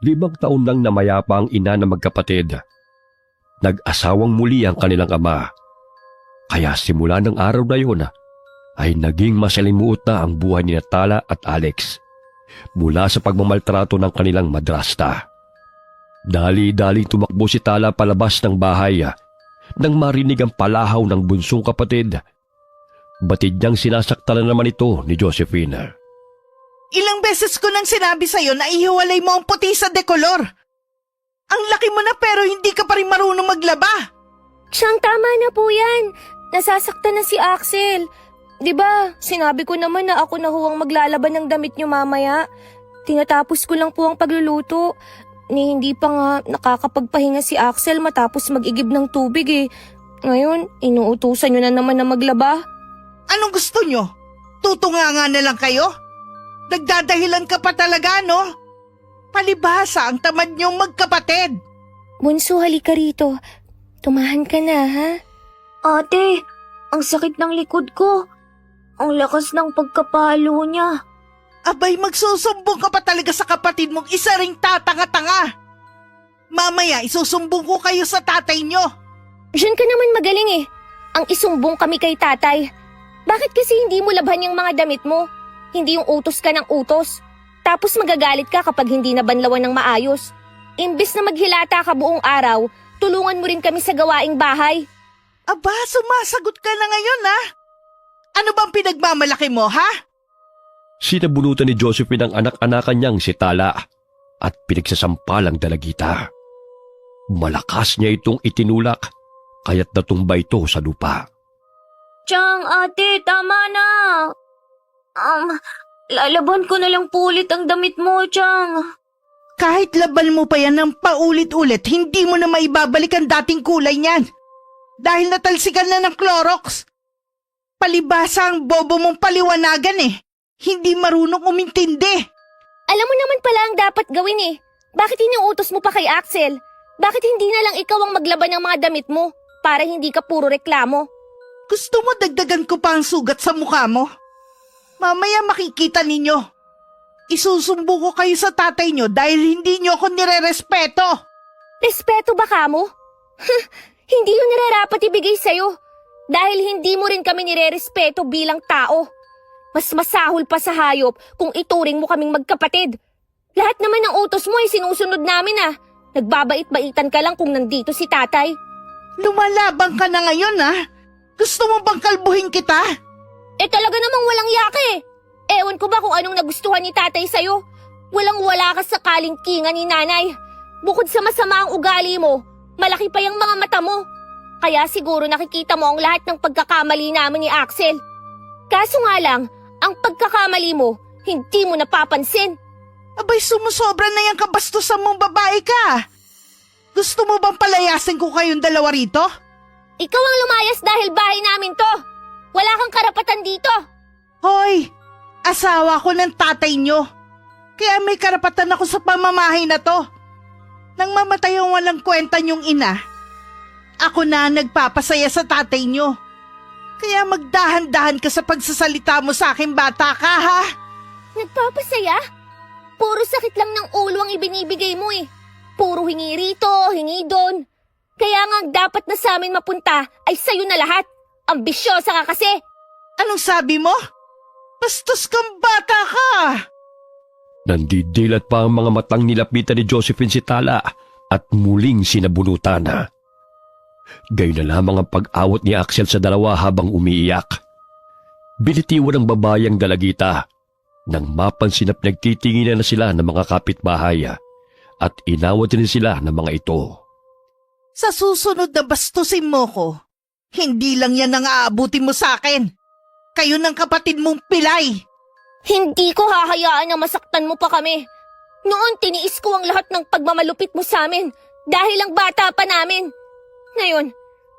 5 taon nang namayapa ang ina na magkapatid. Nag-asawang muli ang kanilang ama. Kaya simula ng araw na yun ay naging masalimuot na ang buhay ni Tala at Alex mula sa pagmamaltrato ng kanilang madrasta. Dali-daling tumakbo si Tala palabas ng bahay nang marinig ang palahaw ng bunsong kapatid. Batid niyang sinasaktan na naman ito ni Josephine. Ilang beses ko nang sinabi sa'yo na ihiwalay mo ang puti sa dekolor. Ang laki mo na pero hindi ka pa rin marunong maglaba. Siyang tama na po yan. Nasasaktan na si Axel. 'Di ba? Sinabi ko naman na ako na huwang maglalaban ng damit niyo mamaya. Tinatapos ko lang po ang pagluluto. Ni hindi pa nga nakakapagpahinga si Axel matapos mag-igib ng tubig eh. Ngayon, inuutusan niyo na naman na maglaba. Anong gusto nyo? Tutunganga na lang kayo? Nagdadahilan ka pa talaga, no? Palibhasa ang tamad niyong magkapatid. Bunso, halika rito. Tumahan ka na, ha? Ate, ang sakit ng likod ko. Ang lakas ng pagkapalo niya. Abay, magsusumbong ka pa talaga sa kapatid mong isa ring tatanga-tanga. Mamaya, isusumbong ko kayo sa tatay nyo. Diyan ka naman magaling eh. Ang isumbong kami kay tatay. Bakit kasi hindi mo labhan yung mga damit mo? Hindi yung utos ka ng utos. Tapos magagalit ka kapag hindi na banlawan ng maayos. Imbis na maghilata ka buong araw, tulungan mo rin kami sa gawaing bahay. Aba, sumasagot ka na ngayon, ha? Ano bang pinagmamalaki mo, ha? Sinabunutan ni Josephine ang anak-anakan niyang si Tala at pinagsasampalang dalagita. Malakas niya itong itinulak kaya't natumba ito sa lupa. Chang, ate, tama na. Lalaban ko na lang po ulit ang damit mo, Chang. Kahit laban mo pa yan ng paulit-ulit, hindi mo na maibabalik ang dating kulay niyan. Dahil natalsikan na ng Clorox. Palibhasa ang bobo mong paliwanagan eh. Hindi marunong umintindi. Alam mo naman pala ang dapat gawin eh. Bakit inuutos mo pa kay Axel? Bakit hindi na lang ikaw ang maglaban ng mga damit mo para hindi ka puro reklamo? Gusto mo dagdagan ko pa ang sugat sa mukha mo? Mamaya makikita ninyo. Isusumbo ko kayo sa tatay nyo dahil hindi nyo ako nire-respeto. Respeto ba ka mo? Hindi yun nararapat ibigay sa'yo. Dahil hindi mo rin kami nire-respeto bilang tao. Mas masahol pa sa hayop kung ituring mo kaming magkapatid. Lahat naman ng utos mo ay sinusunod namin ah. Nagbabait-baitan ka lang kung nandito si tatay. Lumalabang ka na ngayon ah. Gusto mo bang kalbuhin kita? Eh talaga namang walang yaka eh. Ewan ko ba kung anong nagustuhan ni tatay sa'yo. Walang-wala ka sa kalingkingan ni nanay. Bukod sa masama ang ugali mo, malaki pa yung mga mata mo. Kaya siguro nakikita mo ang lahat ng pagkakamali namin ni Axel. Kaso nga lang, ang pagkakamali mo, hindi mo napapansin. Abay, sumusobra na yung kabastusan mong babae ka. Gusto mo bang palayasin ko kayong dalawa rito? Ikaw ang lumayas dahil bahay namin to. Wala kang karapatan dito. Hoy, asawa ko ng tatay nyo. Kaya may karapatan ako sa pamamahay na to. Nang mamatay ang walang kwenta nyong ina, ako na nagpapasaya sa tatay nyo. Kaya magdahan-dahan ka sa pagsasalita mo sa akin, bata ka, ha? Nagpapasaya? Puro sakit lang ng ulo ang ibinibigay mo eh. Puro hingi rito, hingi doon. Kaya nga dapat na sa amin mapunta ay sayo na lahat. Ambisyosa ka kasi. Anong sabi mo? Bastos kang bata ka. Nandidilat pa ang mga matang nilapitan ni Josephine si Tala at muling sinabunutan na. Gayon na lamang ang pag-awat ni Axel sa dalawa habang umiiyak. Binitiwan ng babae ang dalagita nang mapansin na nagtitinginan na sila ng mga kapitbahay at inawat rin sila ng mga ito. Sa susunod na bastusin mo ko, hindi lang yan ang aabutin mo sa akin. Kayo ng kapatid mong pilay. Hindi ko hahayaan na masaktan mo pa kami. Noon tiniis ko ang lahat ng pagmamalupit mo sa amin dahil ang bata pa namin. Ngayon,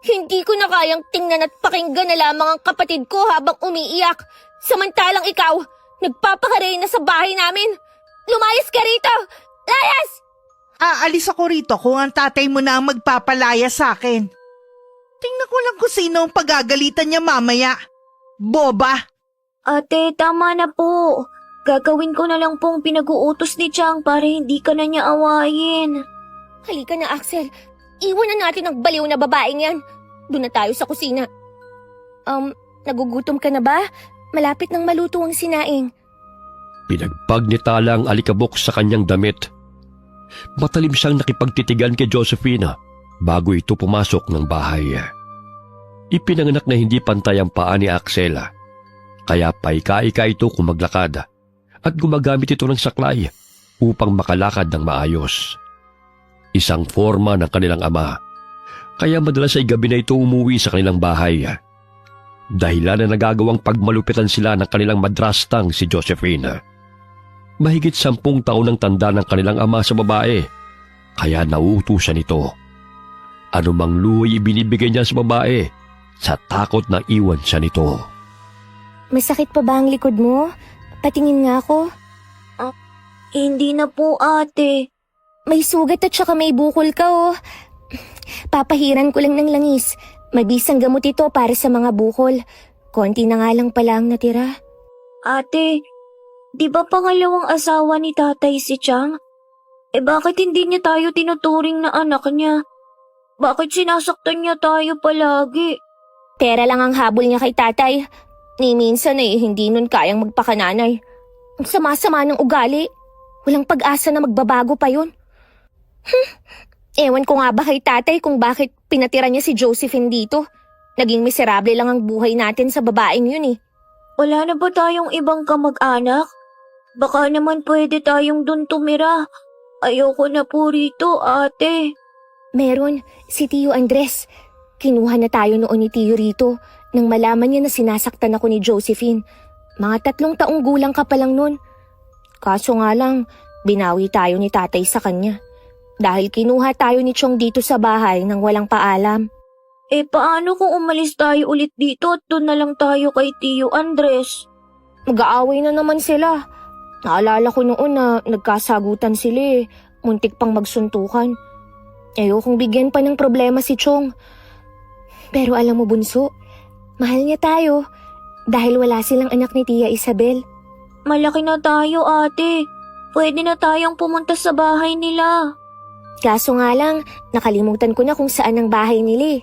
hindi ko na kayang tingnan at pakinggan na lamang ang kapatid ko habang umiiyak. Samantalang ikaw, nagpapakaray na sa bahay namin. Lumayas ka rito! Layas! Aalis ako rito kung ang tatay mo na ang magpapalaya sa akin. Tingnan ko lang kung sino ang pagagalitan niya mamaya. Boba! Ate, tama na po. Gagawin ko na lang pong pinag-uutos ni Chang para hindi ka na niya awayin. Halika na, Axel. Iwan na natin ang baliw na babaeng yan. Doon na tayo sa kusina. Nagugutom ka na ba? Malapit nang maluto ang sinaing. Pinagpag ni Tala ang alikabok sa kanyang damit. Matalim siyang nakipagtitigan kay Josephine bago ito pumasok ng bahay. Ipinanganak na hindi pantay ang paa ni Axel, kaya paika-ika ito kung maglakad at gumagamit ito ng saklay upang makalakad ng maayos. Isang forma ng kanilang ama, kaya madalas ay gabi na ito umuwi sa kanilang bahay. Dahilan na nagagawang pagmalupitan sila ng kanilang madrastang si Josephine. Mahigit 10 taon ang tanda ng kanilang ama sa babae, kaya nauutusan ito. Anumang luhoy ibinibigay niya sa babae, sa takot na iwan siya nito. Masakit pa ba ang likod mo? Patingin nga ako. Hindi na po, ate. May sugat at saka may bukol ka, oh. Papahiran ko lang ng langis. Mabisang gamot ito para sa mga bukol. Konti na nga lang pala ang natira. Ate, di ba pangalawang asawa ni tatay si Chang? Bakit hindi niya tayo tinuturing na anak niya? Bakit sinasaktan niya tayo palagi? Pera lang ang habol niya kay tatay. Ni minsan hindi nun kayang magpakananay. Ang sama-sama ng ugali. Walang pag-asa na magbabago pa yun. Ewan ko nga ba kay tatay kung bakit pinatira niya si Josephine dito. Naging miserable lang ang buhay natin sa babaeng yun eh. Wala na ba tayong ibang kamag-anak? Baka naman pwede tayong dun tumira. Ayoko na po rito, ate. Meron, si Tio Andres. Kinuha na tayo noon ni Tio rito nang malaman niya na sinasaktan ako ni Josephine. Mga 3 taong gulang ka pa lang nun. Kaso nga lang, binawi tayo ni tatay sa kanya. Dahil kinuha tayo ni Chong dito sa bahay nang walang paalam. Paano kung umalis tayo ulit dito at doon na lang tayo kay Tio Andres? Mag-aaway na naman sila. Naalala ko noon na nagkasagutan sila eh. Muntik pang magsuntukan. Ayokong bigyan pa ng problema si Chong. Pero alam mo, bunso, mahal niya tayo dahil wala silang anak ni Tia Isabel. Malaki na tayo, ate. Pwede na tayong pumunta sa bahay nila. Kaso nga lang, nakalimutan ko na kung saan ang bahay nila eh.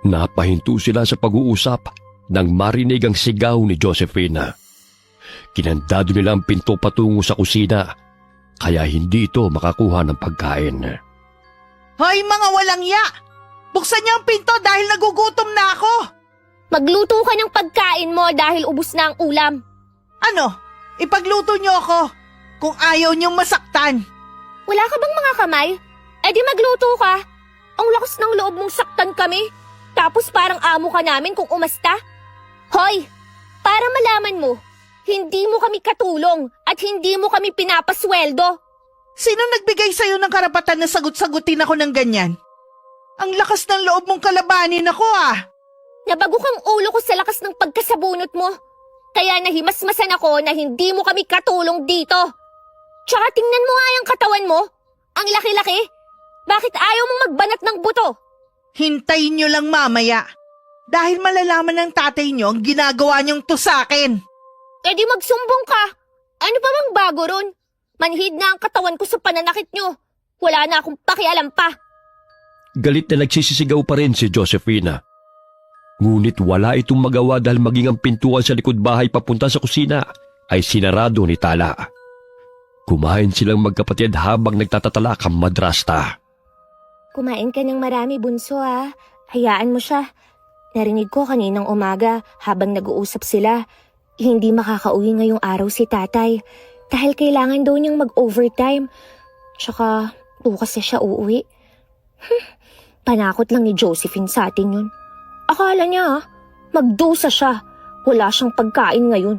Napahinto sila sa pag-uusap nang marinig ang sigaw ni Josephine. Kinandado nila ang pinto patungo sa kusina, kaya hindi ito makakuha ng pagkain. Hoy mga walang ya! Buksan niyo ang pinto dahil nagugutom na ako! Magluto ka ng pagkain mo dahil ubos na ang ulam. Ano? Ipagluto niyo ako kung ayaw niyong masaktan. Wala ka bang mga kamay? Di magluto ka. Ang lakas ng loob mong saktan kami. Tapos parang amo ka namin kung umasta. Hoy, para malaman mo, hindi mo kami katulong at hindi mo kami pinapasweldo. Sino nagbigay sa'yo ng karapatan na sagot-sagutin ako ng ganyan? Ang lakas ng loob mong kalabanin ako ah! Nabago kang ulo ko sa lakas ng pagkasabunot mo. Kaya nahimasmasan ako na hindi mo kami katulong dito. Tsaka tingnan mo nga yung katawan mo. Ang laki-laki. Bakit ayaw mong magbanat ng buto? Hintayin niyo lang mamaya. Dahil malalaman ng tatay niyo ang ginagawa niyong to sa akin. Di magsumbong ka. Ano pa bang bago ron? Manhid na ang katawan ko sa pananakit niyo. Wala na akong pakialam pa. Galit na nagsisisigaw pa rin si Josephine. Ngunit wala itong magawa dahil maging ang pintuan sa likod bahay papunta sa kusina ay sinarado ni Tala. Kumain silang magkapatid habang nagtatatalak ang madrasta. Kumain ka ng marami, bunso ah. Hayaan mo siya. Narinig ko kaninang umaga habang nag-uusap sila. Hindi makakauwi ngayong araw si tatay dahil kailangan daw niyang mag-overtime. Tsaka bukas na siya uuwi. Panakot lang ni Josephine sa atin yun. Akala niya magdusa siya. Wala siyang pagkain ngayon.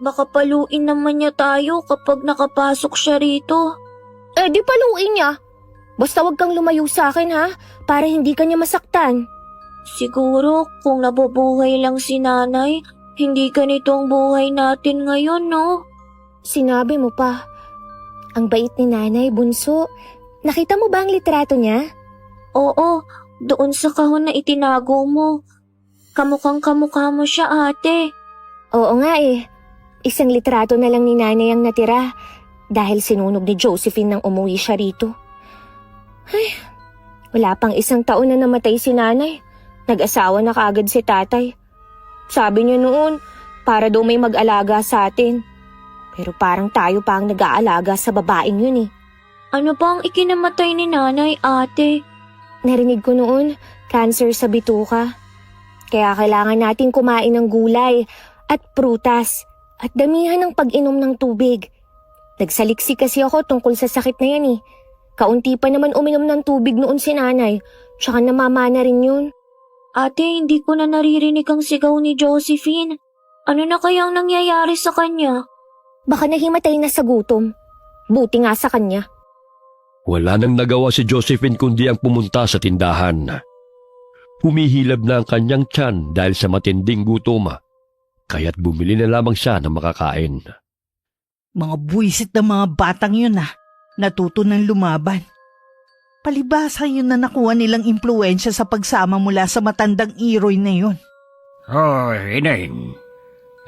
Baka paluin naman niya tayo kapag nakapasok siya rito. Di paluin niya. Basta wag kang lumayo sa akin ha, para hindi ka niya masaktan. Siguro kung nabubuhay lang si nanay, hindi ganito ang buhay natin ngayon, no? Sinabi mo pa. Ang bait ni nanay, bunso. Nakita mo ba ang litrato niya? Oo, doon sa kahon na itinago mo. Kamukhang kamukha mo siya, ate. Oo nga eh. Isang litrato na lang ni nanay ang natira dahil sinunog ni Josephine nang umuwi siya rito. Ay, wala pang 1 taon na namatay si nanay. Nag-asawa na kaagad si tatay. Sabi niya noon, para daw may mag-alaga sa atin. Pero parang tayo pa ang nag-aalaga sa babaeng yun eh. Ano pa ang ikinamatay ni nanay, ate? Narinig ko noon, cancer sa bituka. Kaya kailangan natin kumain ng gulay at prutas at damihan ng pag-inom ng tubig. Nagsaliksi kasi ako tungkol sa sakit na yan eh. Kaunti pa naman uminom ng tubig noon si nanay, tsaka namamana rin yun. Ate, hindi ko na naririnig ang sigaw ni Josephine. Ano na kayang nangyayari sa kanya? Baka nahimatay na sa gutom. Buti nga sa kanya. Wala nang nagawa si Josephine kundi ang pumunta sa tindahan. Humihilab na ang kanyang tiyan dahil sa matinding gutom, kaya't bumili na lamang siya ng makakain. Mga buwisit na mga batang yun natuto ng lumaban. Palibasa yun na nakuha nilang impluensya sa pagsama mula sa matandang Iroy na yun. Oh, Ineng.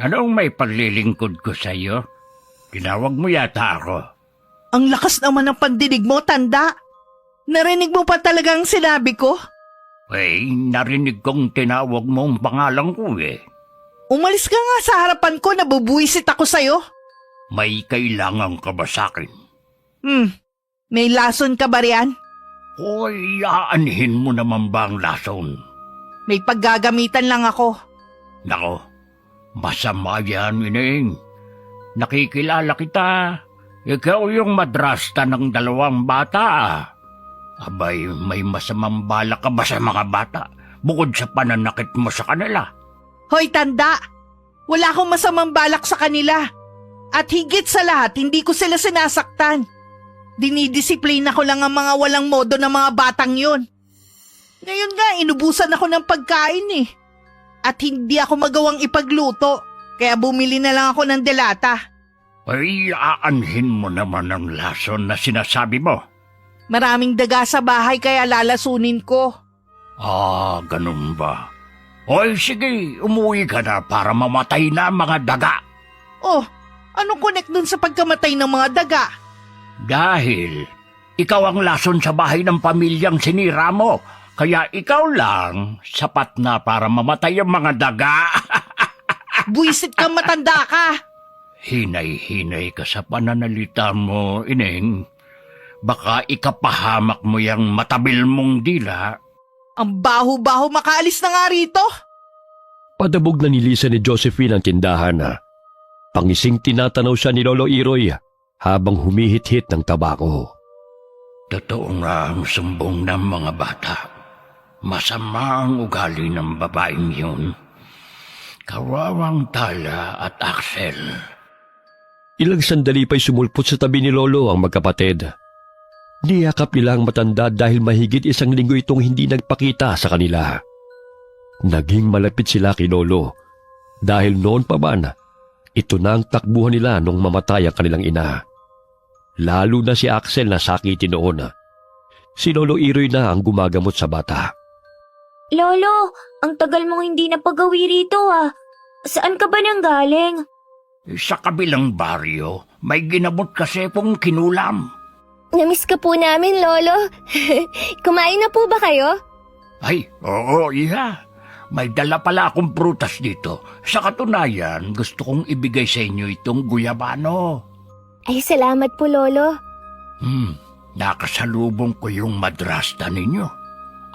Anong may paglilingkod ko sa iyo? Tinawag mo yata ako. Ang lakas naman ng pandinig mo, tanda. Narinig mo pa talaga ang sinabi ko? Narinig kong tinawag mo ang pangalan ko eh. Umalis ka nga sa harapan ko, nabubuwisit ako sa'yo. May kailangan ka ba sa'kin? May lason ka ba riyan? Aanhin mo naman ba ang lason? May paggagamitan lang ako. Nako, masama yan, Ineng. Nakikilala kita. Ikaw yung madrasta ng 2 bata. Abay, may masamang balak ka ba sa mga bata? Bukod sa pananakit mo sa kanila. Hoy, tanda! Wala akong masamang balak sa kanila. At higit sa lahat, hindi ko sila sinasaktan. Dinidisiplina ko lang ang mga walang modo ng mga batang yon. Ngayon nga, inubusan ako ng pagkain eh. At hindi ako magawang ipagluto, kaya bumili na lang ako ng delata. Aanhin mo naman ang lason na sinasabi mo. Maraming daga sa bahay kaya lalasunin ko. Ganun ba? Sige, umuwi ka na para mamatay na ang mga daga. Oh, anong connect dun sa pagkamatay ng mga daga? Dahil ikaw ang lason sa bahay ng pamilyang sinira mo, kaya ikaw lang sapat na para mamatay ang mga daga. Buisit kang matanda ka. Hinay-hinay ka sa pananalita mo, Ineng. Baka ikapahamak mo yung matabil mong dila. Ang baho-baho, makaalis na nga rito. Padabog na nilisan ni Josephine ang tindahan. Pangising tinatanaw siya ni Lolo Iroy habang humihit-hit ng tabako. Totoo nga ang sumbong ng mga bata. Masama ang ugali ng babaeng yun. Kawawang Tala at Axel. Ilang sandali pa'y sumulpot sa tabi ni Lolo ang magkapatid. Niyakap nila ang matanda dahil mahigit 1 linggo itong hindi nagpakita sa kanila. Naging malapit sila kay Lolo dahil noon pa man, ito na ang takbuhan nila nung mamatay ang kanilang ina. Lalo na si Axel na sakitin noon. Si Lolo Iroy na ang gumagamot sa bata. Lolo, ang tagal mong hindi napagawi rito Saan ka ba nang galing? Sa kabilang baryo, may ginabot kasi pong kinulam. Namiss ka po namin, Lolo. Kumain na po ba kayo? Oo, Iha. May dala pala akong prutas dito. Sa katunayan, gusto kong ibigay sa inyo itong guyabano. Ay, salamat po, Lolo. Nakasalubong ko yung madrasta ninyo.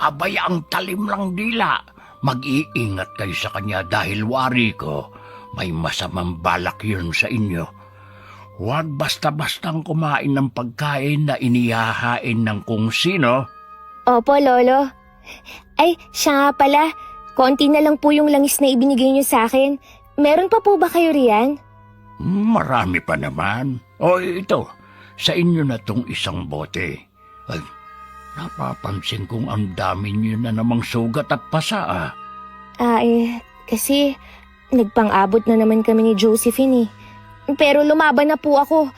Abay, ang talim lang dila. Mag-iingat kayo sa kanya dahil wari ko, may masamang balak yun sa inyo. Huwag basta-bastang kumain ng pagkain na inihahain ng kung sino. Opo, Lolo. Ay, siya nga pala. Konti na lang po yung langis na ibinigay niyo sa akin. Meron pa po ba kayo riyan? Marami pa naman. Ito, sa inyo na tong isang bote. Ay, napapansin kong ang dami niyo na namang sugat at pasa Kasi nagpang-abot na naman kami ni Josephine eh. Pero lumaban na po ako.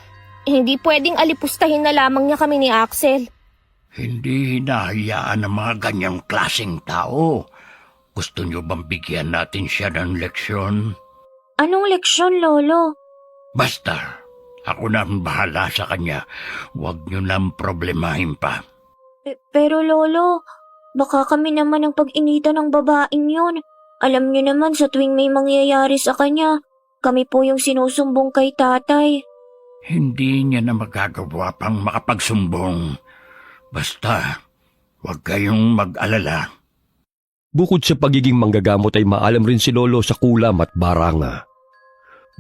Hindi pwedeng alipustahin na lamang niya kami ni Axel. Hindi hinahayaan ng mga ganyang klaseng tao. Gusto niyo bang bigyan natin siya ng leksyon? Anong leksyon, Lolo? Basta, ako na ang bahala sa kanya. Huwag niyo nang problemahin pa. Pero Lolo, baka kami naman ang pag-initan ng babaeng yun. Alam niyo naman sa tuwing may mangyayari sa kanya, kami po yung sinusumbong kay tatay. Hindi niya na magagawa pang makapagsumbong. Basta, huwag kayong mag-alala. Bukod sa pagiging manggagamot ay maalam rin si Lolo sa kulam at baranga.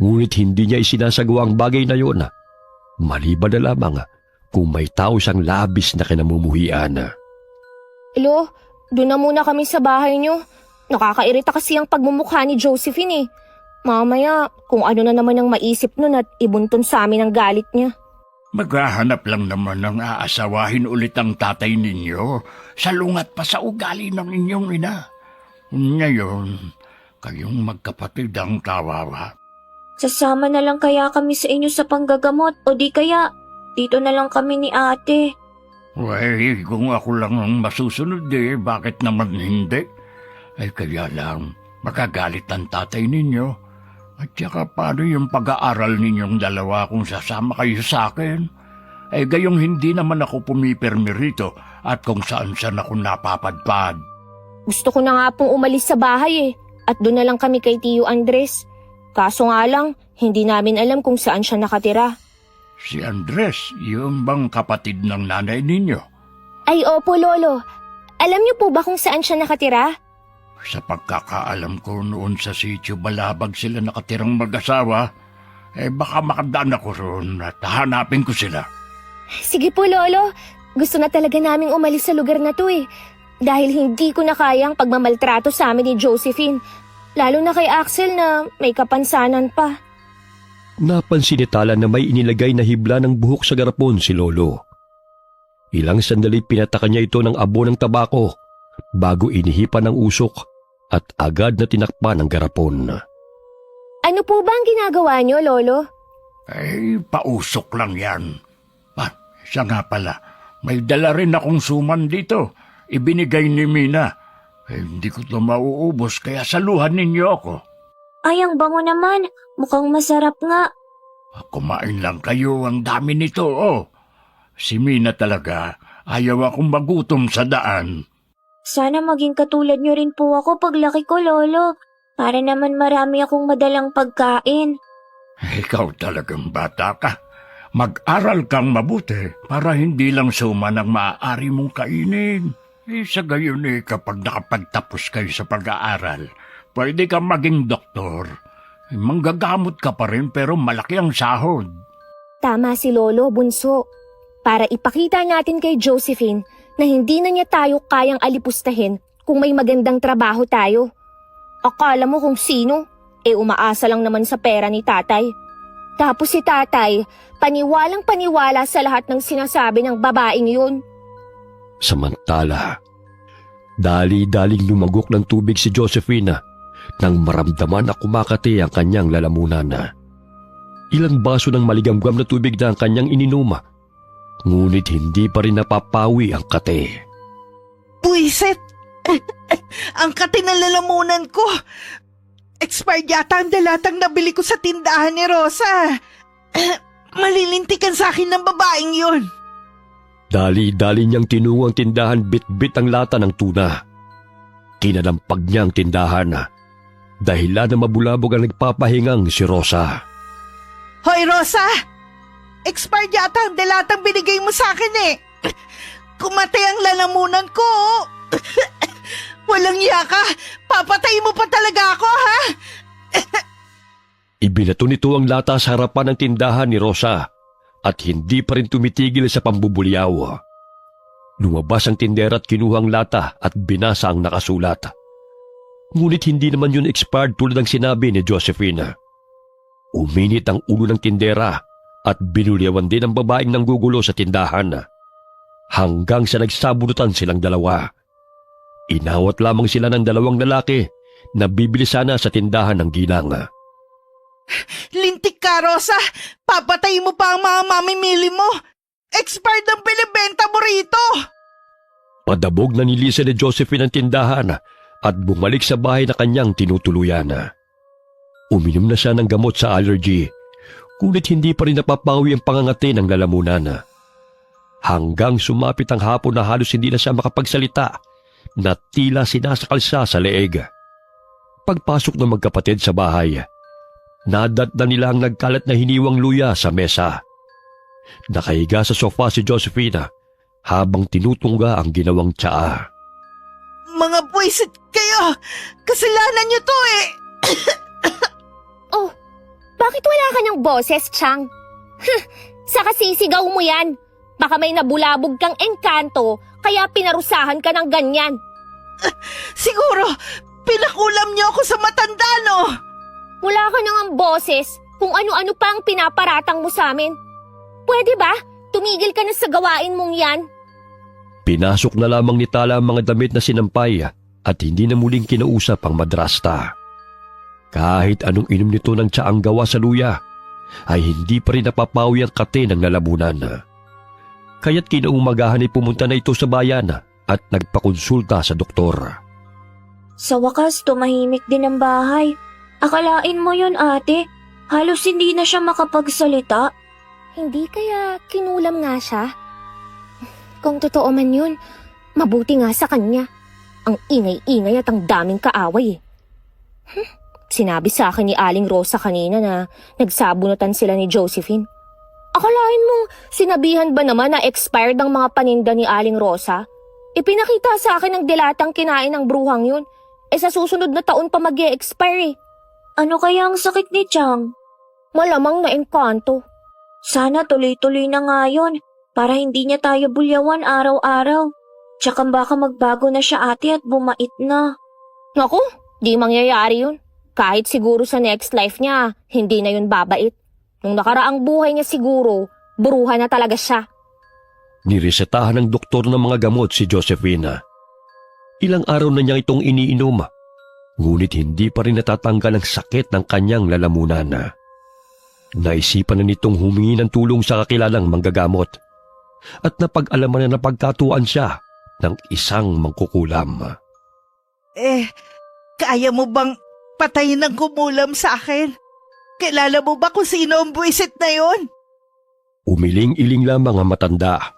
Ngunit hindi niya isinasagawa ang bagay na yun. Maliban na lamang kung may tao siyang labis na kinamumuhian. Lo, doon na muna kami sa bahay niyo. Nakakairita kasi ang pagmumukha ni Josephine eh. Mamaya, kung ano na naman ang maisip nun at ibuntun sa amin ang galit niya. Maghahanap lang naman ng aasawahin ulit ang tatay ninyo. Salungat pa sa ugali ng inyong ina. Ngayon, kayong magkapatid ang kawawa. Sasama na lang kaya kami sa inyo sa panggagamot o di kaya dito na lang kami ni ate. Well, kung ako lang ang masusunod bakit naman hindi? Ay kaya lang, makagalit ang tatay ninyo. At saka paano yung pag-aaral ninyong dalawa kung sasama kayo sa akin? Ay gayong hindi naman ako pumipirmi rito at kung saan-saan ako napapadpad. Gusto ko na nga pong umalis sa bahay eh. At doon na lang kami kay Tio Andres. Kaso nga lang, hindi namin alam kung saan siya nakatira. Si Andres, yung bang kapatid ng nanay ninyo? Ay opo, Lolo. Alam niyo po ba kung saan siya nakatira? Sa pagkakaalam ko noon sa sitio Balabag sila nakatirang mag-asawa, baka makadaan ako roon at hanapin ko sila. Sige po, Lolo. Gusto na talaga naming umalis sa lugar na to eh. Dahil hindi ko na kayang pagmamaltrato sa amin ni Josephine. Lalo na kay Axel na may kapansanan pa. Napansin ni Tala na may inilagay na hibla ng buhok sa garapon si Lolo. Ilang sandali pinatakan niya ito ng abo ng tabako bago inihipan ng usok at agad na tinakpan ang garapon. Ano po ba ang ginagawa niyo, Lolo? Pausok lang yan. Siya nga pala, may dala rin akong suman dito. Ibinigay ni Mina. Hindi ko ito mauubos kaya saluhan ninyo ako. Ay, ang bango naman. Mukhang masarap nga. Kumain lang kayo, ang dami nito, oh. Si Mina talaga, ayaw akong magutom sa daan. Sana maging katulad niyo rin po ako paglaki ko, Lolo. Para naman marami akong madalang pagkain. Ikaw talagang bata ka. Mag-aral kang mabuti para hindi lang suman ang maaari mong kainin. Sa gayon kapag nakapagtapos kayo sa pag-aaral, pwede kang maging doktor. Manggagamot ka pa rin pero malaki ang sahod. Tama si Lolo, bunso. Para ipakita natin kay Josephine na hindi na niya tayo kayang alipustahin kung may magandang trabaho tayo. Akala mo kung sino? Umaasa lang naman sa pera ni tatay. Tapos si tatay, paniwalang paniwala sa lahat ng sinasabi ng babaeng yun. Samantala, dali-daling lumagok ng tubig si Josephine nang maramdaman na kumakati ang kanyang lalamunan. Ilang baso ng maligamgam na tubig na ang kanyang ininom, ngunit hindi pa rin napapawi ang kate. Buisit! Ang kati ng lalamunan ko! Expired yata ang dalatang nabili ko sa tindahan ni Rosa. Malilintikan sa akin ng babaeng yun. Dali-dali niyang tinungo ang tindahan, bit-bit ang lata ng tuna. Kinalampag niya ang tindahan, dahilan na mabulabog ang nagpapahingang si Rosa. Hoy Rosa! Expired yata ang dalatang binigay mo sa akin eh. Kumatay ang lalamunan ko. Walang yaka. Papatay mo pa talaga ako, ha? Ibinato nito ang lata sa harapan ng tindahan ni Rosa at hindi pa rin tumitigil sa pambubulyaw. Lumabas ang tindera at kinuha ang lata at binasa ang nakasulat. Ngunit hindi naman yun expired tulad ng sinabi ni Josephine. Uminit ang ulo ng tindera at binulyawan din ang babaeng nanggugulo sa tindahan. Hanggang sa nagsabunutan silang dalawa. Inawat lamang sila ng dalawang lalaki na bibili sana sa tindahan ng ginang. Lintik ka, Rosa. Papatay mo pa ang mga mamimili mo. Expired ang binibenta mo rito. Padabog na nilisa ni Josephine ang tindahan at bumalik sa bahay na kanyang tinutuluyan. Uminom na siya ng gamot sa allergy, Ngunit hindi pa rin napapawi ang pangangati ng lalamunan. Hanggang sumapit ang hapon na halos hindi na siya makapagsalita na tila sinasakal siya sa leeg. Pagpasok ng magkapatid sa bahay, nadatnan nila ang nagkalat na hiniwang luya sa mesa. Nakahiga sa sofa si Josephine habang tinutungga ang ginawang tsaa. Mga buwisit kayo! Kasalanan niyo to eh! Oh, bakit wala ka ng boses, Chang? Sa kasisigaw mo yan. Baka may nabulabog kang engkanto, kaya pinarusahan ka ng ganyan. Siguro, pinakulam niyo ako sa matanda, no? Wala ka nang boses kung ano-ano pa ang pinaparatang mo sa amin. Pwede ba? Tumigil ka na sa gawain mong yan. Pinasok na lamang ni Tala ang mga damit na sinampay at hindi na muling kinausap ang madrasta. Kahit anong inom nito ng tsaang gawa sa luya, ay hindi pa rin napapawi ang kate ng lalamunan. Kaya't kinaumagahan ay pumunta na ito sa bayan at nagpakonsulta sa doktor. Sa wakas, tumahimik din ang bahay. Akalain mo yun, ate. Halos hindi na siya makapagsalita. Hindi kaya kinulam nga siya? Kung totoo man yun, mabuti nga sa kanya. Ang ingay-ingay at ang daming kaaway. Sinabi sa akin ni Aling Rosa kanina na nagsabunutan sila ni Josephine. Akalain mo, sinabihan ba naman na expired ang mga paninda ni Aling Rosa? Ipinakita sa akin ng dilatang kinain ng bruhang yun. Sa susunod na taon pa mag-e-expire eh. Ano kaya ang sakit ni Chang? Malamang na engkanto. Sana tuloy-tuloy na nga yun para hindi niya tayo bulyawan araw-araw. Tsaka baka magbago na siya ate at bumait na. Naku, di mangyayari yun. Kahit siguro sa next life niya, hindi na yun babait. Nung nakaraang buhay niya siguro, buruhan na talaga siya. Niresetahan ng doktor ng mga gamot si Josephine. Ilang araw na niya itong iniinom, ngunit hindi pa rin natatanggal ang sakit ng kanyang lalamunan. Naisipan na nitong humingi ng tulong sa kakilalang manggagamot at napag-alaman na napagkatuan siya ng isang mangkukulam. Kaya mo bang patayin ng kumulam sa akin? Kilala mo ba kung sino ang buwisit na yon? Umiling-iling lamang ang matanda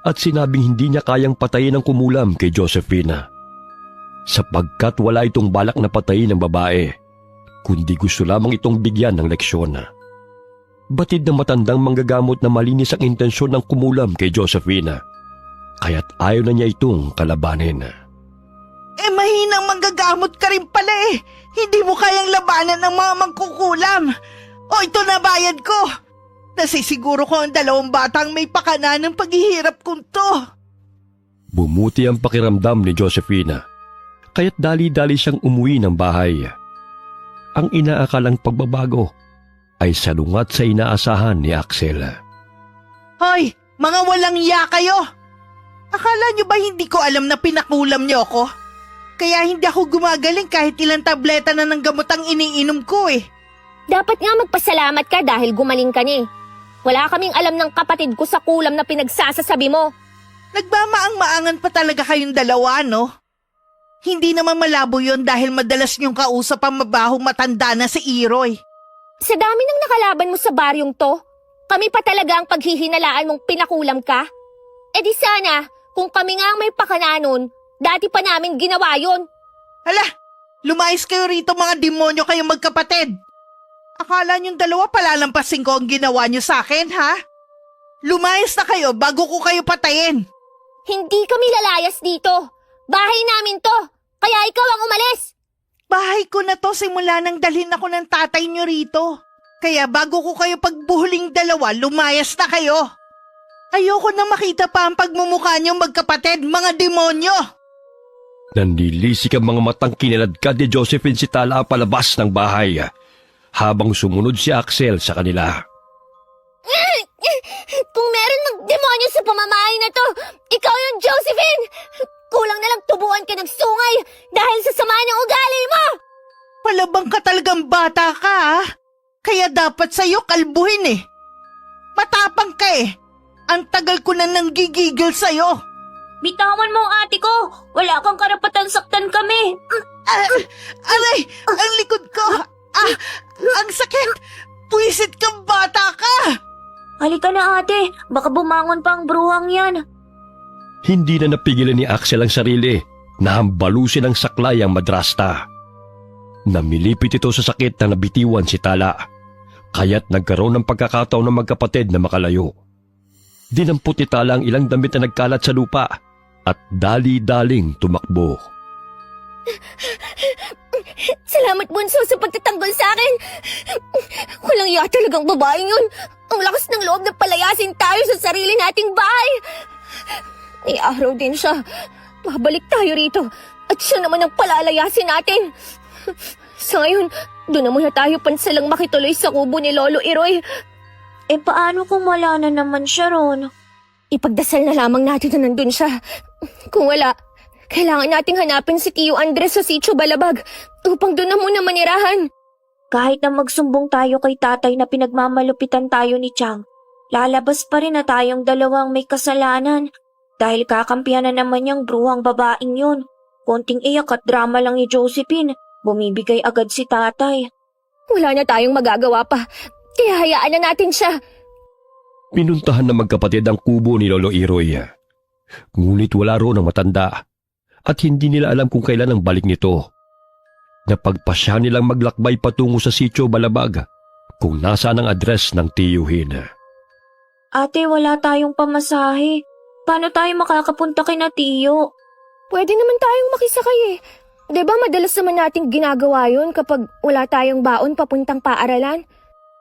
at sinabing hindi niya kayang patayin ang kumulam kay Josephine. Sapagkat wala itong balak na patayin ng babae, kundi gusto lamang itong bigyan ng leksyon. Batid ng matandang manggagamot na malinis ang intensyon ng kumulam kay Josephine, kaya't ayaw na niya itong kalabanin. Mahinang manggagamot ka rin pala eh. Hindi mo kayang labanan ng mga mangkukulam. O ito na bayad ko. Nasisiguro ko ang dalawang batang may pakana ng paghihirap kong to. Bumuti ang pakiramdam ni Josephine, kaya't dali-dali siyang umuwi ng bahay. Ang inaakalang pagbabago ay salungat sa inaasahan ni Axel. Hoy, mga walang iya kayo! Akala niyo ba hindi ko alam na pinakulam niyo ako? Kaya hindi ako gumagaling kahit ilang tableta na ng gamot ang iniinom ko eh. Dapat nga magpasalamat ka dahil gumaling ka ni. Wala kaming alam ng kapatid ko sa kulam na pinagsasasabi mo. Nagmamaang-maangan pa talaga kayong dalawa, no? Hindi naman malabo yon dahil madalas niyong kausap ang mabahong matanda na si Iroy. Sa dami ng nakalaban mo sa baryong to, kami pa talaga ang paghihinalaan mong pinakulam ka? Di sana, kung kami nga ang may pakana nun, dati pa namin ginawa yon. Hala, lumayas kayo rito mga demonyo kayong magkapatid. Akala niyong dalawa palalampasin ko ang ginawa niyo sa akin, ha? Lumayas na kayo bago ko kayo patayin. Hindi kami lalayas dito. Bahay namin to, kaya ikaw ang umalis. Bahay ko na to simula nang dalhin ako ng tatay niyo rito. Kaya bago ko kayo pagbuhuling dalawa, lumayas na kayo. Ayoko na makita pa ang pagmumukha niyong magkapatid, mga demonyo. Nanlilisik ang mga matang kiniladkad ni Josephine si Tala palabas ng bahay, habang sumunod si Axel sa kanila. Kung meron magdemonyo sa pamamahay na to, ikaw yung Josephine! Kulang na lang tubuan ka ng sungay dahil sa sama ng ugali mo! Palabang ka talagang bata ka, ha? Kaya dapat sa'yo kalbuhin eh. Matapang ka eh. Ang tagal ko na nanggigigil sa'yo. Bitawan mo ang ate ko! Wala kang karapatan saktan kami! Aray! Ang likod ko! Ang sakit! Pwisit kang bata ka! Halika na ate, baka bumangon pa ang bruhang yan. Hindi na napigilan ni Axel ang sarili na hambalusin ng saklay ang madrasta. Namilipit ito sa sakit na nabitiwan si Tala, kaya't nagkaroon ng pagkakataon ng magkapatid na makalayo. Dinampot ni Tala ang ilang damit na nagkalat sa lupa at dali-daling tumakbo. Salamat, Bunso, sa pagtatanggol sa akin. Walang iya talagang babaeng yun. Ang lakas ng loob na palayasin tayo sa sarili nating bahay. May araw din siya. Babalik tayo rito. At siya naman ang palalayasin natin. Sa ngayon, doon na muna tayo pansalang makituloy sa kubo ni Lolo Iroy. Eh paano kung wala na naman siya ron? Ipagdasal na lamang natin na nandun siya. Kung wala, kailangan nating hanapin si Tio Andres sa Sitio Balabag upang doon na muna manirahan. Kahit na magsumbong tayo kay tatay na pinagmamalupitan tayo ni Chang, lalabas pa rin na tayong dalawang may kasalanan. Dahil kakampihan na naman yung bruhang babaeng yun. Konting iyak at drama lang ni Josephine, bumibigay agad si tatay. Wala na tayong magagawa pa. Kaya hayaan na natin siya. Pinuntahan na magkapatid ang kubo ni Lolo Iroy. Ngunit wala roon ang matanda at hindi nila alam kung kailan ang balik nito. Napagpasya nilang maglakbay patungo sa Sitio Balabag kung nasaan ang address ng tiyuhin. Ate, wala tayong pamasahe. Paano tayo makakapunta kay na Tiyo? Pwede naman tayong makisakay eh. Diba madalas naman nating ginagawa yun kapag wala tayong baon papuntang paaralan?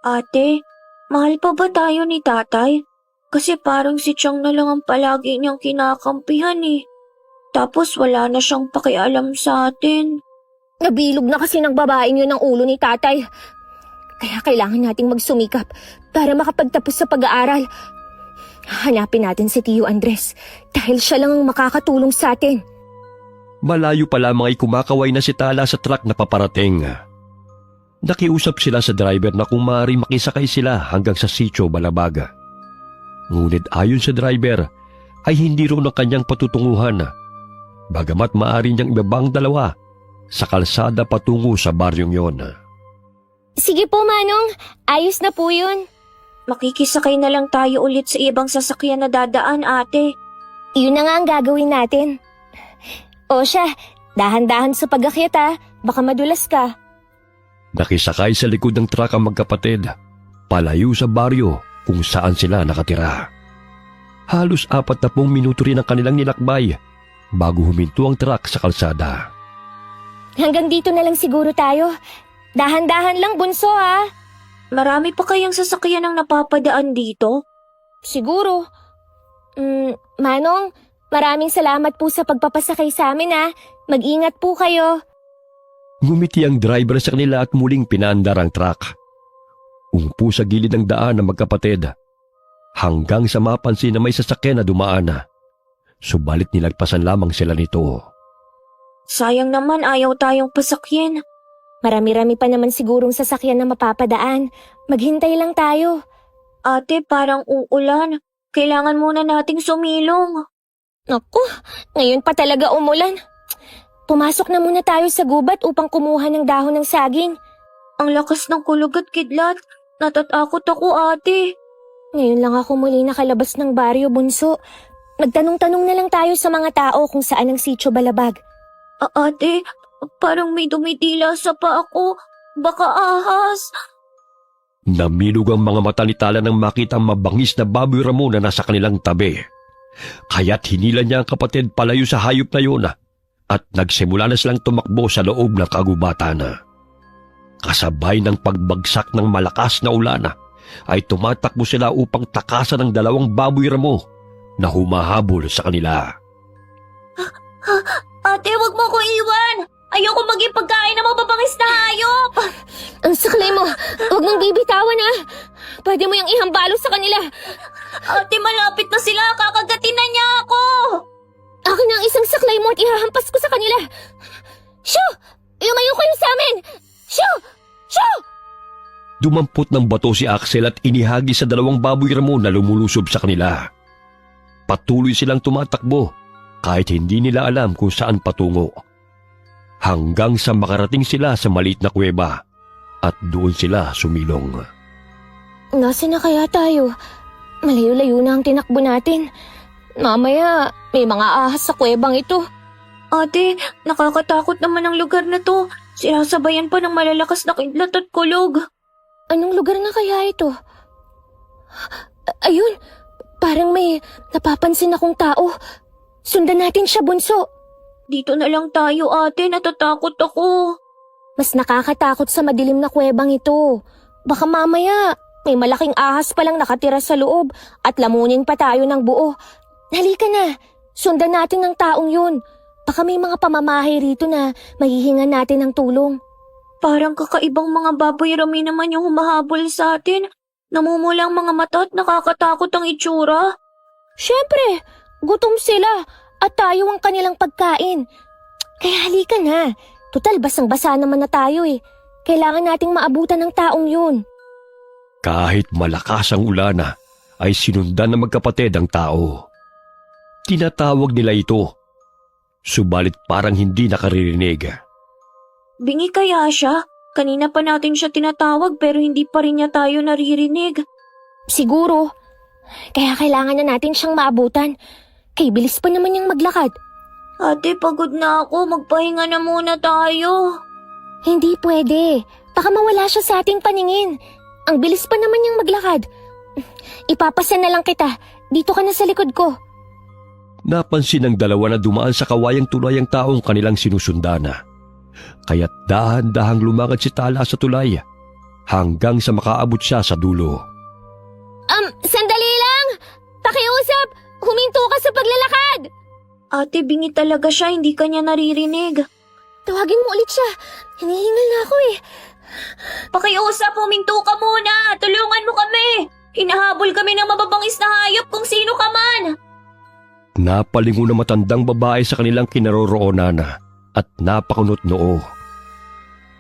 Ate, mahal pa ba tayo ni tatay? Kasi parang si Chang na lang ang palagi niyang kinakampihan eh. Tapos wala na siyang pakialam sa atin. Nabilog na kasi ng babaeng yun ang ulo ni tatay. Kaya kailangan nating magsumikap para makapagtapos sa pag-aaral. Hanapin natin si Tio Andres dahil siya lang ang makakatulong sa atin. Malayo pa lamang ay kumakaway na si Tala sa truck na paparating. Nakiusap sila sa driver na kung maaari makisakay sila hanggang sa Sitio Balabag. Ngunit ayon sa driver ay hindi rin ang kanyang patutunguhan. Bagamat maaari niyang ibabang dalawa sa kalsada patungo sa baryong yon. Sige po, Manong. Ayos na po yun. Makikisakay na lang tayo ulit sa ibang sasakyan na dadaan, ate. Yun na nga ang gagawin natin. O siya, dahan-dahan sa pag-akyat ha. Baka madulas ka. Nakisakay sa likod ng truck ang magkapatid, palayo sa baryo kung saan sila nakatira. Halos 40 minuto rin ang kanilang nilakbay bago huminto ang truck sa kalsada. Hanggang dito na lang siguro tayo. Dahan-dahan lang, Bunso ha. Marami pa kayang sasakyan ang napapadaan dito? Siguro. Manong, maraming salamat po sa pagpapasakay sa amin ha. Mag-ingat po kayo. Ngumiti ang driver sa kanila at muling pinaandar ang truck. Umpo sa gilid ng daan ng magkapatid hanggang sa mapansin na may sasakyan na dumaan. Subalit nilagpasan lamang sila nito. Sayang naman ayaw tayong pasakyan. Marami-rami pa naman sigurong sasakyan na mapapadaan. Maghintay lang tayo. Ate, parang uulan. Kailangan muna nating sumilong. Naku, ngayon pa talaga umulan. Pumasok na muna tayo sa gubat upang kumuha ng dahon ng saging. Ang lakas ng kulog at kidlat. Natatakot ako, ate. Ngayon lang ako muli nakalabas ng baryo, Bunso. Nagtanong-tanong na lang tayo sa mga tao kung saan ang Sitio Balabag. Ate, parang may dumitila sa paa ko. Baka ahas. Namilog ang mga mata ni Tala nang makita ang mabangis na baboy ramo na nasa kanilang tabi. Kaya't hinila niya ang kapatid palayo sa hayop na yun at nagsimula na silang tumakbo sa loob ng kagubatan. Kasabay ng pagbagsak ng malakas na ulan ay tumatakbo sila upang takasan ng dalawang baboy ramo na humahabol sa kanila. Ate, wag mo ko iwan. Ayoko maging pagkain ng mababangis na hayop. Ang saklay mo, huwag mong bibitawan ha. Pwede mo yung ihambalo sa kanila. Ate, malapit na sila. Kakagatin na niya ako. Akin ang isang saklay mo at ihahampas ko sa kanila. Shoo! Lumayo kayo sa amin! Shoo! Shoo! Dumampot ng bato si Axel at inihagi sa dalawang baboy ramo na lumulusob sa kanila. Patuloy silang tumatakbo kahit hindi nila alam kung saan patungo. Hanggang sa makarating sila sa maliit na kuweba at doon sila sumilong. Nasaan na kaya tayo? Malayo-layo na ang tinakbo natin. Mamaya, may mga ahas sa kuwebang ito. Ate, nakakatakot naman ang lugar na to. Sinasabayan pa ng malalakas na kidlat at kulog. Anong lugar na kaya ito? Ayun, parang may napapansin akong tao. Sundan natin siya, bunso. Dito na lang tayo, ate. Natatakot ako. Mas nakakatakot sa madilim na kuwebang ito. Baka mamaya, may malaking ahas palang nakatira sa loob at lamunin pa tayo ng buo. Halika na, sundan natin ang taong yun. Baka may mga pamamahay rito na mahihingan natin ng tulong. Parang kakaibang mga baboy rami naman yung humahabol sa atin. Namumula ang mga mata at nakakatakot ang itsura. Siyempre, gutom sila at tayo ang kanilang pagkain. Kaya halika na, tutal basang-basa naman na tayo eh. Kailangan nating maabutan ng taong yun. Kahit malakas ang ulan ay sinundan ng magkapatid ang tao. Tinatawag nila ito, subalit parang hindi nakaririnig. Bingi kaya siya? Kanina pa natin siya tinatawag pero hindi pa rin niya tayo naririnig. Siguro, kaya kailangan na natin siyang maabutan. Kay bilis pa naman niyang maglakad. Ate, pagod na ako. Magpahinga na muna tayo. Hindi pwede. Baka mawala siya sa ating paningin. Ang bilis pa naman niyang maglakad. Ipapasa na lang kita. Dito ka na sa likod ko. Napansin ng dalawa na dumaan sa kawayang tulay ang taong kanilang sinusundan. Kaya't dahan-dahang lumakad si Tala sa tulay hanggang sa makaabot siya sa dulo. Sandali lang! Pakiusap! Huminto ka sa paglalakad! Ate, bingi talaga siya. Hindi ka niya naririnig. Tawagin mo ulit siya. Hinihingal na ako eh. Pakiusap, huminto ka muna. Tulungan mo kami. Hinahabol kami ng mababangis na hayop kung sino ka man. Napalingon na matandang babae sa kanilang kinaroroonan at napakunot noo.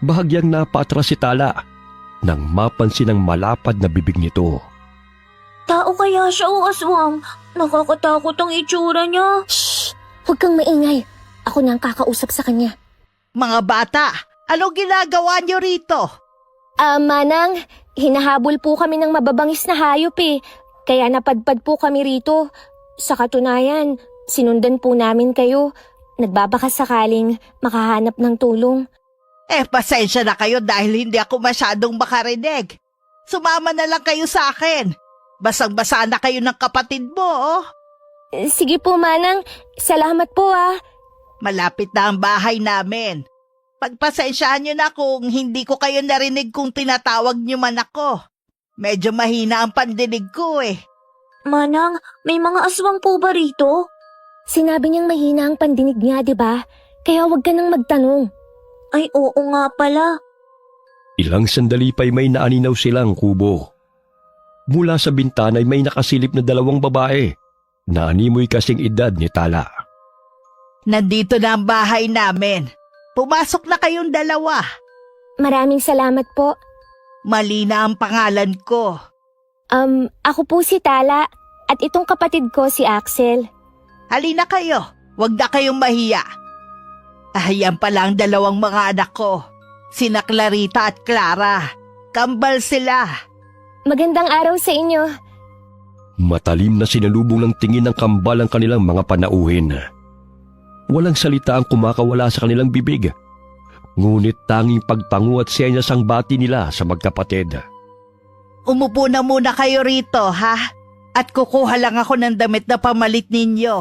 Bahagyang napatras si Tala nang mapansin ang malapad na bibig nito. Tao kaya siya o aswang? Nakakatakot ang itsura niya. Shh! Huwag kang maingay. Ako na ang kakausap sa kanya. Mga bata, anong ginagawa niyo rito? Manang, hinahabol po kami ng mababangis na hayop eh. Kaya napadpad po kami rito. Sa katunayan, sinundan po namin kayo. Nagbabaka sakaling makahanap ng tulong. Pasensya na kayo dahil hindi ako masyadong makarinig. Sumama na lang kayo sa akin. Basang-basa na kayo ng kapatid mo, oh. Sige po, Manang. Salamat po ah. Malapit na ang bahay namin. Pagpasensyaan niyo na kung hindi ko kayo narinig kung tinatawag niyo man ako. Medyo mahina ang pandinig ko eh. Manang, may mga aswang po ba rito? Sinabi niyang mahina ang pandinig niya, di ba? Kaya huwag ka nang magtanong. Ay, oo nga pala. Ilang sandali pa'y may naaninaw silang kubo. Mula sa bintana ay may nakasilip na dalawang babae na animoy kasing edad ni Tala. Nandito na ang bahay namin. Pumasok na kayong dalawa. Maraming salamat po. Mali na ang pangalan ko. Ako po si Tala at itong kapatid ko si Axel. Halina kayo. Huwag na kayong mahiya. Yan pala ang dalawang mga anak ko. Sina Clarita at Clara. Kambal sila. Magandang araw sa inyo. Matalim na sinalubong ng tingin ng kambal ang kanilang mga panauhin. Walang salita ang kumakawala sa kanilang bibig. Ngunit tanging pagtango at senyas ang bati nila sa magkapatid. Umupo na muna kayo rito, ha? At kukuha lang ako ng damit na pamalit ninyo.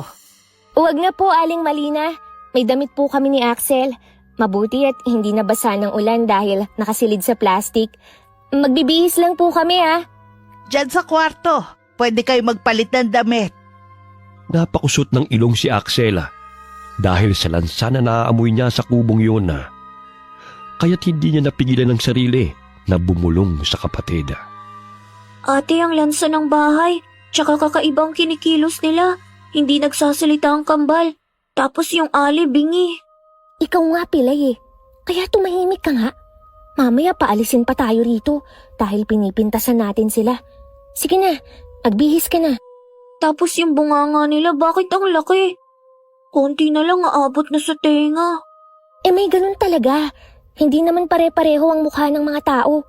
Huwag na po, Aling Malina. May damit po kami ni Axel. Mabuti at hindi nabasa ng ulan dahil nakasilid sa plastic. Magbibihis lang po kami, ha? Diyan sa kwarto. Pwede kayo magpalit ng damit. Napakusot ng ilong si Axel dahil sa lansa na naaamoy niya sa kubong yun. Kaya't hindi niya napigilan ng sarili na bumulong sa kapatid. Ate, ang lansa ng bahay. Tsaka kakaibang kinikilos nila. Hindi nagsasalita ang kambal. Tapos yung ali, bingi. Ikaw nga, Pilay eh. Kaya tumahimik ka nga. Mamaya paalisin pa tayo rito dahil pinipintasan natin sila. Sige na, magbihis ka na. Tapos yung bunganga nila, bakit ang laki? Konti na lang aabot na sa tenga. May ganun talaga. Hindi naman pare-pareho ang mukha ng mga tao.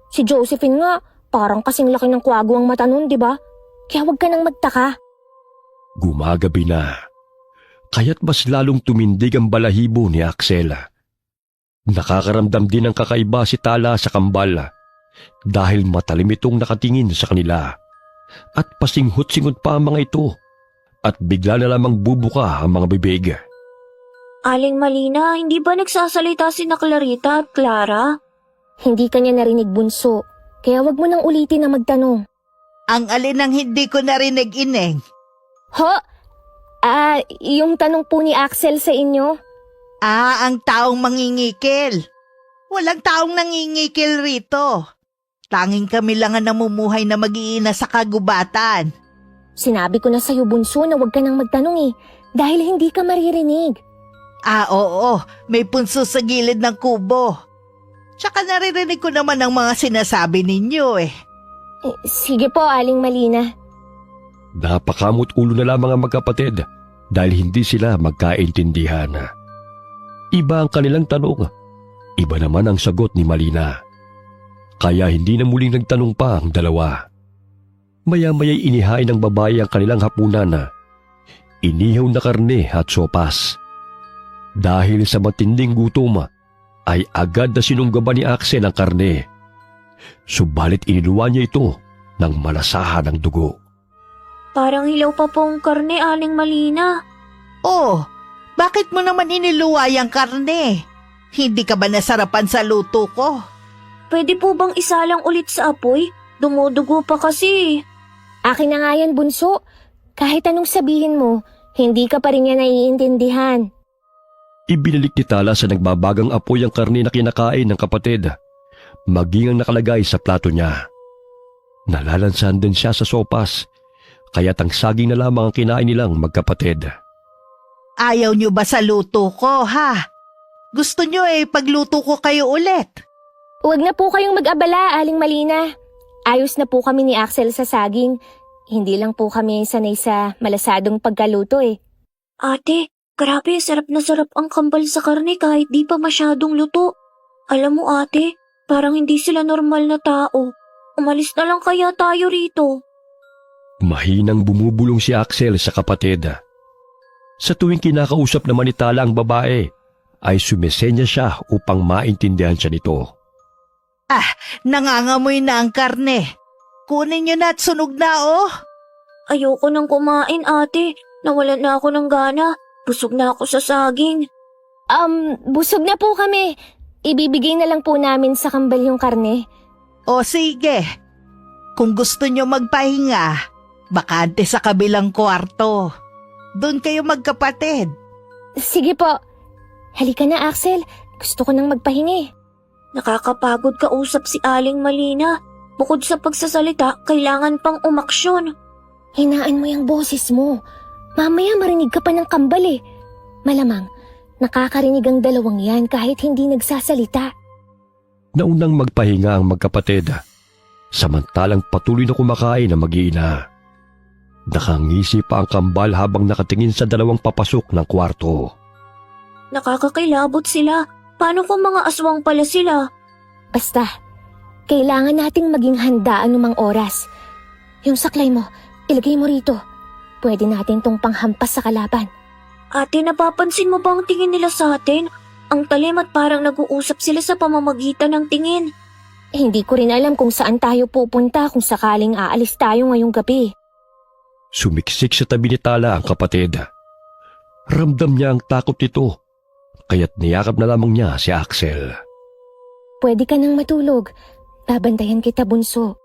Si Josephine nga, Parang kasing laki ng kwago ang mata nun, di ba? Kaya huwag ka nang magtaka. Gumagabi na, kaya't mas lalong tumindig ang balahibo ni Axel. Nakakaramdam din ng kakaiba si Tala sa kambal dahil matalim itong nakatingin sa kanila at pasinghot-singhot pa ang mga ito at bigla na lamang bubuka ang mga bibig. Aling Malina, hindi ba nagsasalita si na Clarita at Clara? Hindi ka niya narinig, bunso. Kaya wag mo nang ulitin na magtanong. Ang alin ang hindi ko narinig, Ineng? Ho? Yung tanong po ni Axel sa inyo? Ang taong mangingikil. Walang taong nangingikil rito. Tanging kami lang ang namumuhay na mag-iina sa kagubatan. Sinabi ko na sa'yo, bunso, na wag ka nang magtanong dahil hindi ka maririnig. Oo, may punso sa gilid ng kubo. Tsaka naririnig ko naman ang mga sinasabi ninyo Sige po, Aling Malina. Napakamot ulo na lamang ang magkapatid dahil hindi sila magkaintindihan. Iba ang kanilang tanong, iba naman ang sagot ni Malina. Kaya hindi na muling nagtanong pa ang dalawa. Maya-maya'y inihain ng babae ang kanilang hapunan. Inihaw na karne at sopas. Dahil sa matinding gutom, ay agad na sinunggaban ni Axel ang karne. Subalit iniluwa niya ito ng malasahan ng dugo. Parang hilaw pa pong karne, Aling Malina. Bakit mo naman iniluwa yung karne? Hindi ka ba nasarapan sa luto ko? Pwede po bang isalang ulit sa apoy? Dumudugo pa kasi. Akin na nga yan, bunso. Kahit anong sabihin mo, hindi ka pa rin yan naiintindihan. Ibinalik ni Tala sa nagbabagang apoy ang karne na kinakain ng kapatid, maging ang nakalagay sa plato niya. Nalalansan din siya sa sopas, kaya't ang saging na lamang ang kinain nilang magkapatid. Ayaw nyo ba sa luto ko, ha? Gusto nyo pagluto ko kayo ulit? Huwag na po kayong mag-abala, Aling Malina. Ayos na po kami ni Axel sa saging. Hindi lang po kami sanay sa malasadong pagkaluto Ate, grabe, sarap na sarap ang kambal sa karne kahit di pa masyadong luto. Alam mo ate, parang hindi sila normal na tao. Umalis na lang kaya tayo rito. Mahinang bumubulong si Axel sa kapatid. Sa tuwing kinakausap naman ni Tala ang babae, ay sumesenya siya upang maintindihan siya nito. Nangangamoy na ang karne. Kunin nyo na at sunog na, Ayoko nang kumain ate, nawalan na ako ng gana. Busog na ako sa saging. Busog na po kami. Ibibigay na lang po namin sa kambal yung karne. Sige. Kung gusto nyo magpahinga, bakante sa kabilang kwarto. Doon kayo magkapatid. Sige po. Halika na, Axel. Gusto ko nang magpahingi. Nakakapagod kausap si Aling Malina. Bukod sa pagsasalita, kailangan pang umaksyon. Hinaan mo yung boses mo. Mamaya marinig ka pa ng kambal Malamang, nakakarinig ang dalawang yan kahit hindi nagsasalita. Naunang magpahinga ang magkapatid, samantalang patuloy na kumakain ang mag-iina. Nakangisi pa ang kambal habang nakatingin sa dalawang papasok ng kwarto. Nakakakilabot sila. Paano kung mga aswang pala sila? Basta, kailangan nating maging handa anumang oras. Yung saklay mo, ilagay mo rito. Pwede natin tong panghampas sa kalaban. Ate, napapansin mo ba ang tingin nila sa atin? Ang talim at parang nag-uusap sila sa pamamagitan ng tingin. Hindi ko rin alam kung saan tayo pupunta kung sakaling aalis tayo ngayong gabi. Sumiksik sa tabi ni Tala ang kapatid. Ramdam niya ang takot nito, kaya't niyakap na lamang niya si Axel. Pwede ka nang matulog. Babantayan kita, bunso.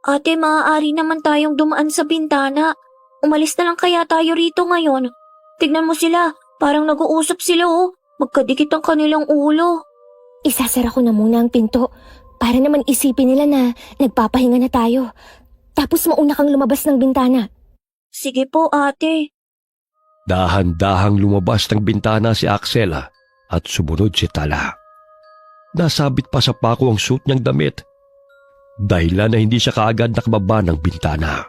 Ate, maaari naman tayong dumaan sa bintana. Umalis na lang kaya tayo rito ngayon. Tignan mo sila, parang nag-uusap sila Magkadikit ang kanilang ulo. Isasara ko na muna ang pinto para naman isipin nila na nagpapahinga na tayo. Tapos mauna kang lumabas ng bintana. Sige po, ate. Dahan-dahang lumabas ng bintana si Axel at sumunod si Tala. Nasabit pa sa pako ang suit niyang damit, dahilan na hindi siya kaagad nakababa ng bintana.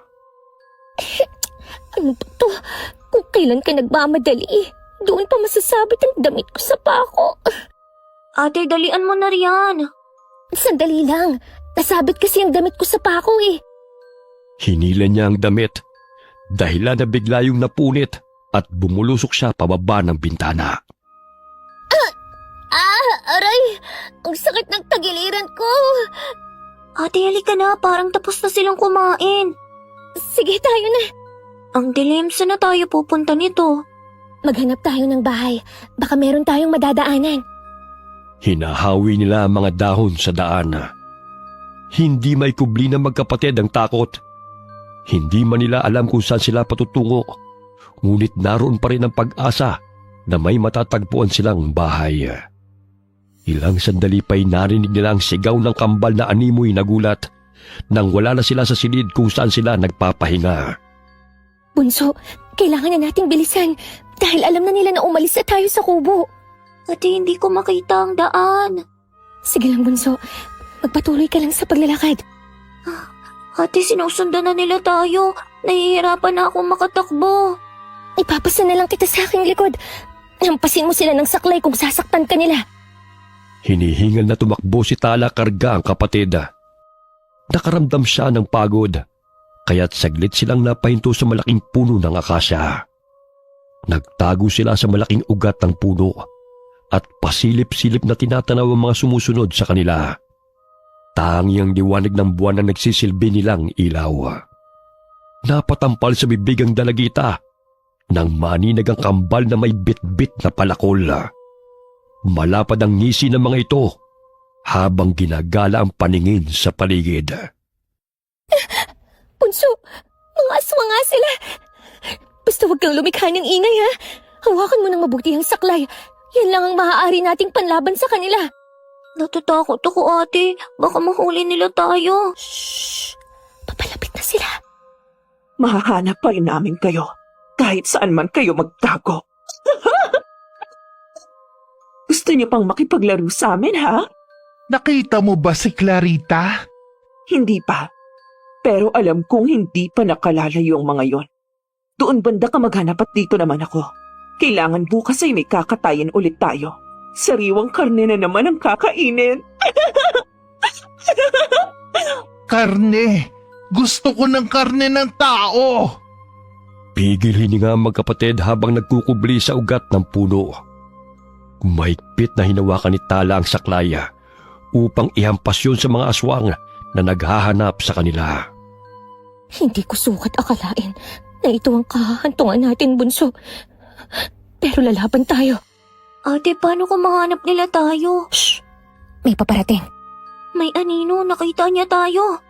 Ano ba to? Kung kailan ka nagmamadali, doon pa masasabit ang damit ko sa pako. Ate, dalian mo na riyan. Sandali lang. Nasabit kasi ang damit ko sa pako eh. Hinila niya ang damit, dahilan na bigla yung napunit at bumulusok siya pababa ng bintana. Aray! Ang sakit ng tagiliran ko. Ate, halika na. Parang tapos na silang kumain. Sige, tayo na. Ang dilim, saan na tayo pupunta nito? Maghanap tayo ng bahay. Baka meron tayong madadaanan. Hinahawi nila ang mga dahon sa daan. Hindi may kubli ng magkapatid ang takot. Hindi man nila alam kung saan sila patutungo, ngunit naroon pa rin ang pag-asa na may matatagpuan silang bahay. Ilang sandali pa'y narinig nila ang sigaw ng kambal na animoy na gulat nang wala na sila sa silid kung saan sila nagpapahinga. Bunso, kailangan na nating bilisan dahil alam na nila na umalis na tayo sa kubo. Ate, hindi ko makita ang daan. Sige lang, Bunso. Magpatuloy ka lang sa paglalakad. Ate, sinusundan na nila tayo. Nahihirapan na akong makatakbo. Ipapasa na lang kita sa aking likod. Hampasin mo sila ng saklay kung sasaktan ka nila. Hinihingal na tumakbo si Tala karga ang kapatid. Nakaramdam siya ng pagod, kaya't saglit silang napahinto sa malaking puno ng akasya. Nagtago sila sa malaking ugat ng puno at pasilip-silip na tinatanaw ang mga sumusunod sa kanila. Tangi ang liwanag ng buwan na nagsisilbi nilang ilaw. Napatampal sa bibig ang dalagita nang maninag ang kambal na may bit-bit na palakol. Malapad ang ngisi ng mga ito habang ginagala ang paningin sa paligid. Bunso, mga aswang nga sila. Basta huwag kang lumikha ng ingay ha. Hawakan mo ng mabuti ang saklay. Yan lang ang maaari nating panlaban sa kanila. Natatakot ako, ate. Baka mahuli nila tayo. Shhh! Papalapit na sila. Mahahanap pa rin namin kayo kahit saan man kayo magtago. Gusto niyo pang makipaglaro sa amin, ha? Nakita mo ba si Clarita? Hindi pa. Pero alam kong hindi pa nakalalayo ang mga yon. Doon banda ka maghanap at dito naman ako. Kailangan bukas ay may kakatayin ulit tayo. Sariwang karne na naman ang kakainin. Karne! Gusto ko ng karne ng tao! Pigil hininga ang magkapatid habang nagkukubli sa ugat ng puno. Mahigpit na hinawakan ni Tala ang saklaya upang ihampas yun sa mga aswang na naghahanap sa kanila. Hindi ko sukat akalain na ito ang kahahantungan natin, Bunso. Pero lalaban tayo. Ate, paano kung mahanap nila tayo? Shh! May paparating. May anino, nakita niya tayo.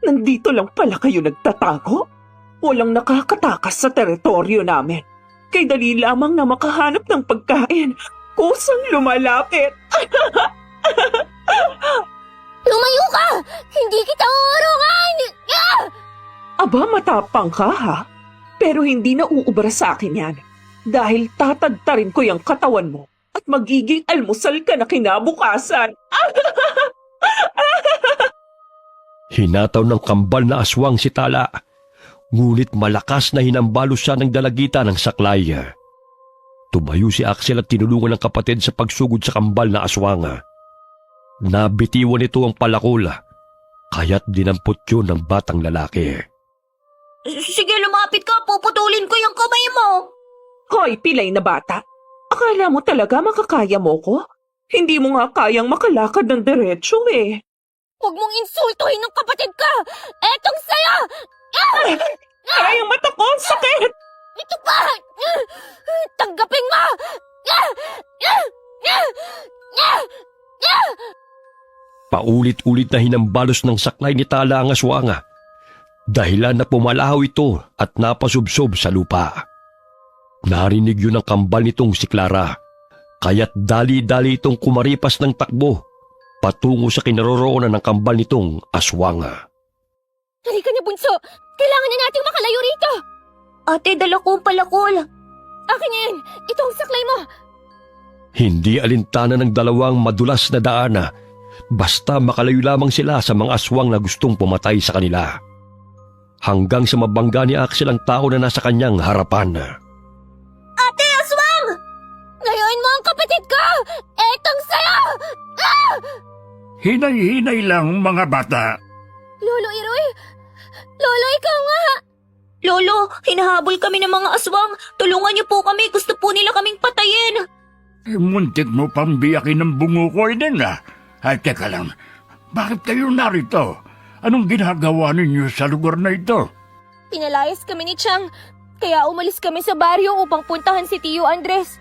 Nandito lang pala kayo nagtatago? Walang nakakatakas sa teritoryo namin. Kay dali lamang na makahanap ng pagkain. Kusang lumalapit. Lumayo ka! Hindi kita uurungan! Ah! Aba, matapang ka, ha? Pero hindi na uubra sa akin yan. Dahil tatagtarin ko yung katawan mo at magiging almusal ka na kinabukasan. Hinataw ng kambal na aswang si Tala, ngunit malakas na hinambalo siya ng dalagita ng saklay. Tumayo si Axel at tinulungan ng kapatid sa pagsugod sa kambal na aswang. Nabitiwan nito ang palakol, kaya't dinampot yun ng batang lalaki. Sige, lumapit ka. Puputulin ko yung kamay mo. Hoy, pilay na bata. Akala mo talaga makakaya mo ko? Hindi mo nga kayang makalakad ng diretsyo eh. Huwag mong insultuhin ng kapatid ka! Etong saya! Ah! Aray, ang mata ko! Ang sakit! Ito pa! Tanggapin mo! Paulit-ulit na hinambalos ng saklay ni Tala ang aswang, dahilan na pumalahaw ito at napasubsob sa lupa. Narinig yun ang kambal nitong si Clara, kaya't dali-dali itong kumaripas ng takbo patungo sa kinaroroonan ng kambal nitong aswang. Halika na, Bunso! Kailangan na nating makalayo rito! Ate, dala ko ang palakol. Akin yan! Ito ang saklay mo! Hindi alintana ng dalawang madulas na daan, basta makalayo lamang sila sa mga aswang na gustong pumatay sa kanila. Hanggang sa mabangga ni Axel ang tao na nasa kanyang harapan. Ate, aswang! Ngayon mo ang kapatid ko! Etong saya! Ah! Hinay-hinay lang mga bata. Lolo Iroy! Lolo, ikaw nga! Lolo, hinahabol kami ng mga aswang. Tulungan niyo po kami. Gusto po nila kaming patayin. Muntik mo pang biyakin ng bungo ko din ah. Ay, teka lang. Bakit kayo narito? Anong ginagawa ninyo sa lugar na ito? Pinalayas kami ni Chang, kaya umalis kami sa baryo upang puntahan si Tio Andres.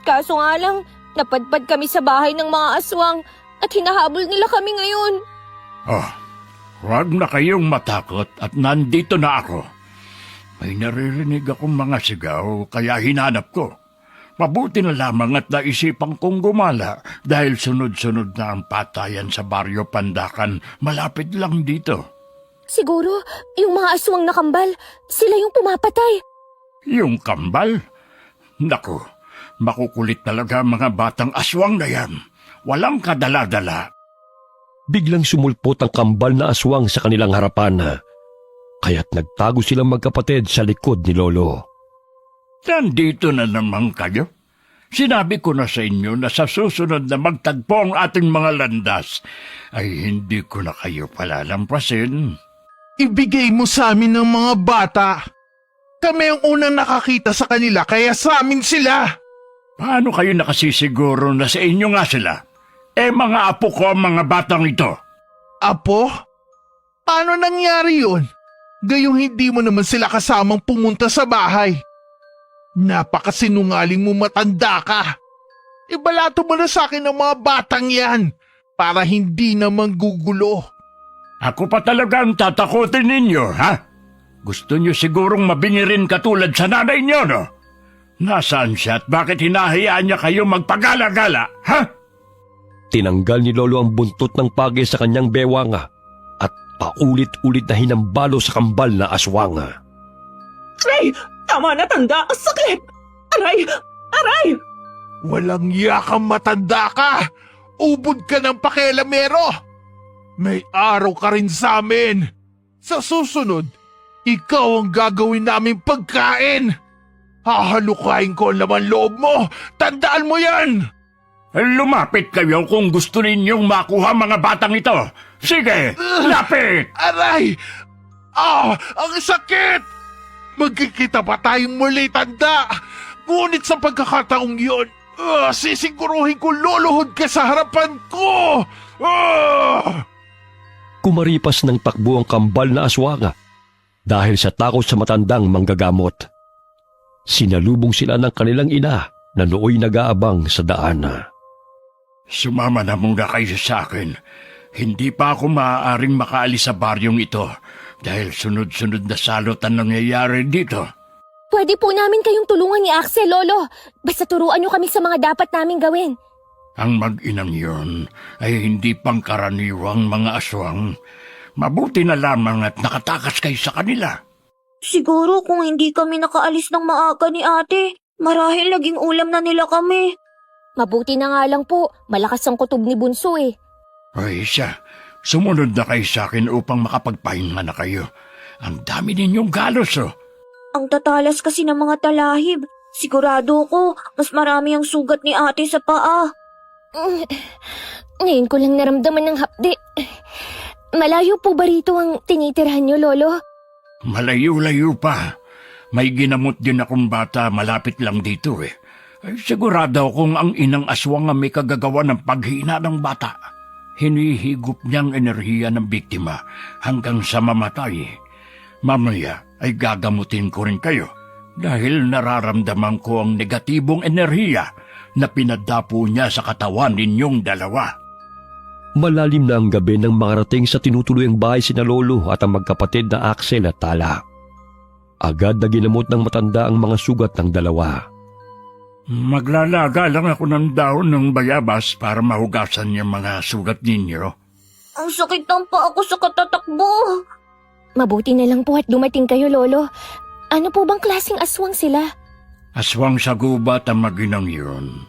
Kaso nga lang, napadpad kami sa bahay ng mga aswang at hinahabol nila kami ngayon. Oh, huwag na kayong matakot at nandito na ako. May naririnig akong mga sigaw kaya hinanap ko. Mabuti na lamang at naisipan kong gumala dahil sunod-sunod na ang patayan sa baryo Pandakan malapit lang dito. Siguro, yung mga aswang nakambal, sila yung pumapatay. Yung kambal? Naku, makukulit talaga ang mga batang aswang na yan. Walang kadala-dala. Biglang sumulpot ang kambal na aswang sa kanilang harapan. Kaya't nagtago silang magkapatid sa likod ni Lolo. Nandito na naman kayo. Sinabi ko na sa inyo na sa susunod na magtagpo ang ating mga landas, ay hindi ko na kayo palalampasin. Ibigay mo sa amin ng mga bata. Kami ang unang nakakita sa kanila kaya sa amin sila. Paano kayo nakasisiguro na sa inyo nga sila? Mga apo ko ang mga batang ito. Apo? Paano nangyari yun? Gayong hindi mo naman sila kasamang pumunta sa bahay. Napakasinungaling mo, matanda ka. Ibalato mo na sa akin ang mga batang yan para hindi naman gugulo. Ako pa talaga ang tatakutin ninyo, ha? Gusto nyo sigurong mabingirin katulad sa nanay nyo, no? Nasaan siya at bakit hinahayaan niya kayo magpagala-gala, ha? Tinanggal ni Lolo ang buntot ng pagi sa kanyang bewang at paulit-ulit na hinambalo sa kambal na aswang. Aray! Tama na, tanda! Ang sakit! Aray! Aray! Walang yakang matanda ka! Ubod ka ng pakialamero! May araw ka rin sa amin! Sa susunod, ikaw ang gagawin naming pagkain! Hahalukain ko ang laman loob mo! Tandaan mo yan! Lumapit kayo kung gusto ninyong makuha mga batang ito. Sige, lapit! Aray! Ang sakit! Magkikita pa tayong muli, tanda! Ngunit sa pagkakataong yun, sisiguruhin ko luluhod ka sa harapan ko! Kumaripas ng takbo ang kambal na aswang dahil sa takot sa matandang manggagamot. Sinalubong sila ng kanilang ina na nooy nag-aabang sa daan. Sumama na muna kayo sa akin. Hindi pa ako maaaring makaalis sa baryong ito dahil sunod-sunod na salot ang nangyayari dito. Pwede po namin kayong tulungan ni Axel, Lolo. Basta turuan niyo kami sa mga dapat naming gawin. Ang mag-inang yun ay hindi pangkaraniwang mga aswang. Mabuti na lamang at nakatakas kayo sa kanila. Siguro kung hindi kami nakaalis ng maaga ni ate, marahil naging ulam na nila kami. Mabuti na nga lang po, malakas ang kutob ni Bunso eh. Ay siya, sumunod na kayo sa akin upang makapagpahinga na kayo. Ang dami ninyong galos oh. Ang tatalas kasi ng mga talahib. Sigurado ko, mas marami ang sugat ni ate sa paa. Ngayon ko lang naramdaman ng hapdi. Malayo po ba rito ang tinitirhan niyo, Lolo? Malayo-layo pa. May ginamot din akong bata malapit lang dito eh. Ay, sigurado akong ang inang aswang ang may kagagawa ng paghina ng bata. Hinihigop niyang enerhiya ng biktima hanggang sa mamatay. Mamaya ay gagamutin ko rin kayo dahil nararamdaman ko ang negatibong enerhiya na pinadapo niya sa katawan ninyong dalawa. Malalim na ang gabi nang makarating sa tinutuluyang bahay sina Lolo at ang magkapatid na Axel at Tala. Agad na ginamot ng matanda ang mga sugat ng dalawa. Maglalaga lang ako ng dahon ng bayabas para mahugasan yung mga sugat ninyo. Ang sakit ng paa ko sa katatakbo. Mabuti na lang po at dumating kayo, Lolo. Ano po bang klaseng aswang sila? Aswang sa gubat ang maginang yun.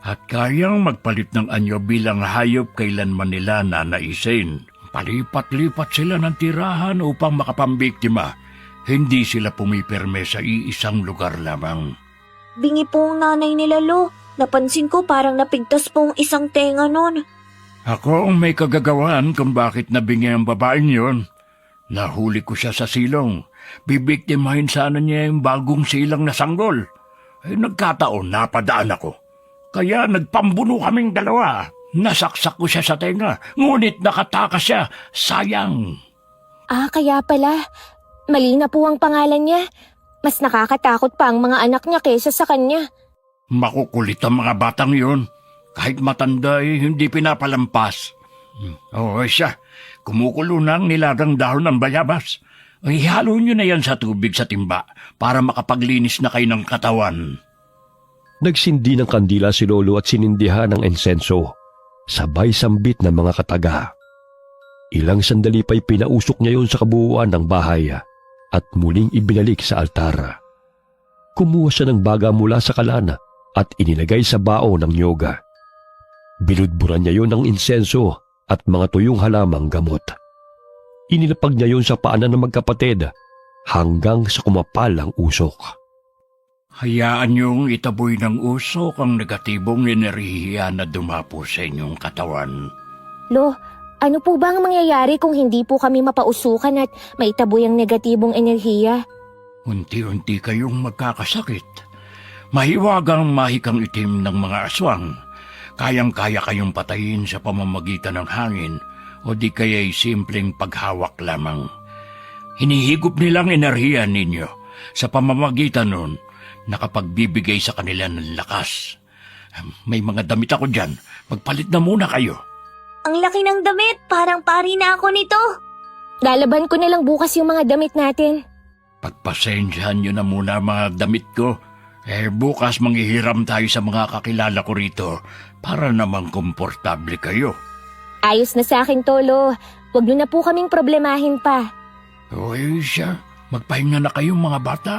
At kayang magpalit ng anyo bilang hayop kailanman nila nanaisin. Palipat-lipat sila ng tirahan upang makapambiktima. Hindi sila pumipirme sa iisang lugar lamang. Bingi po ang nanay nila, Lo. Napansin ko parang napigtas po ang isang tenga nun. Ako ang may kagagawan kung bakit nabingi ang babaeng yon. Nahuli ko siya sa silong. Bibiktimahin sana niya yung bagong silang na sanggol. Nagkataon, napadaan ako. Kaya nagpambuno kaming dalawa. Nasaksak ko siya sa tenga, ngunit nakatakas siya. Sayang. Kaya pala. Mali na po ang pangalan niya. Mas nakakatakot pa ang mga anak niya kaysa sa kanya. Makukulit ang mga batang yon. Kahit matanda hindi pinapalampas. Oo, siya. Kumukulo na ang nilagang dahon ng bayabas. Ihalo nyo na yan sa tubig sa timba para makapaglinis na kayo ng katawan. Nagsindi ng kandila si Lolo at sinindihan ng insenso. Sabay sambit ng mga kataga. Ilang sandali pa'y pinausok niya yon sa kabuuan ng bahay at muling ibinalik sa altar. Kumuha siya ng baga mula sa kalana at inilagay sa bao ng nyoga. Binudburan niya yon ng insenso at mga tuyong halamang gamot. Inilapag niya yon sa paanan ng magkapatid hanggang sa kumapal ang usok. Hayaan niyong itaboy ng usok ang negatibong enerhiya na dumapo sa inyong katawan. Lo, ano po ba ang mangyayari kung hindi po kami mapausukan at maitaboy ang negatibong enerhiya? Unti-unti kayong magkakasakit. Mahiwagang mahikang itim ng mga aswang. Kayang-kaya kayong patayin sa pamamagitan ng hangin o di kaya'y simpleng paghawak lamang. Hinihigop nilang enerhiya ninyo sa pamamagitan nun nakapagbibigay sa kanila ng lakas. May mga damit ako dyan. Magpalit na muna kayo. Ang laki ng damit, parang pari na ako nito. Lalaban ko na lang bukas yung mga damit natin. Pagpasensyahan nyo na muna mga damit ko. Bukas manghihiram tayo sa mga kakilala ko rito para namang komportable kayo. Ayos na sa akin, Tolo. Huwag nyo na po kaming problemahin pa. Siya. Magpahinga na kayong mga bata.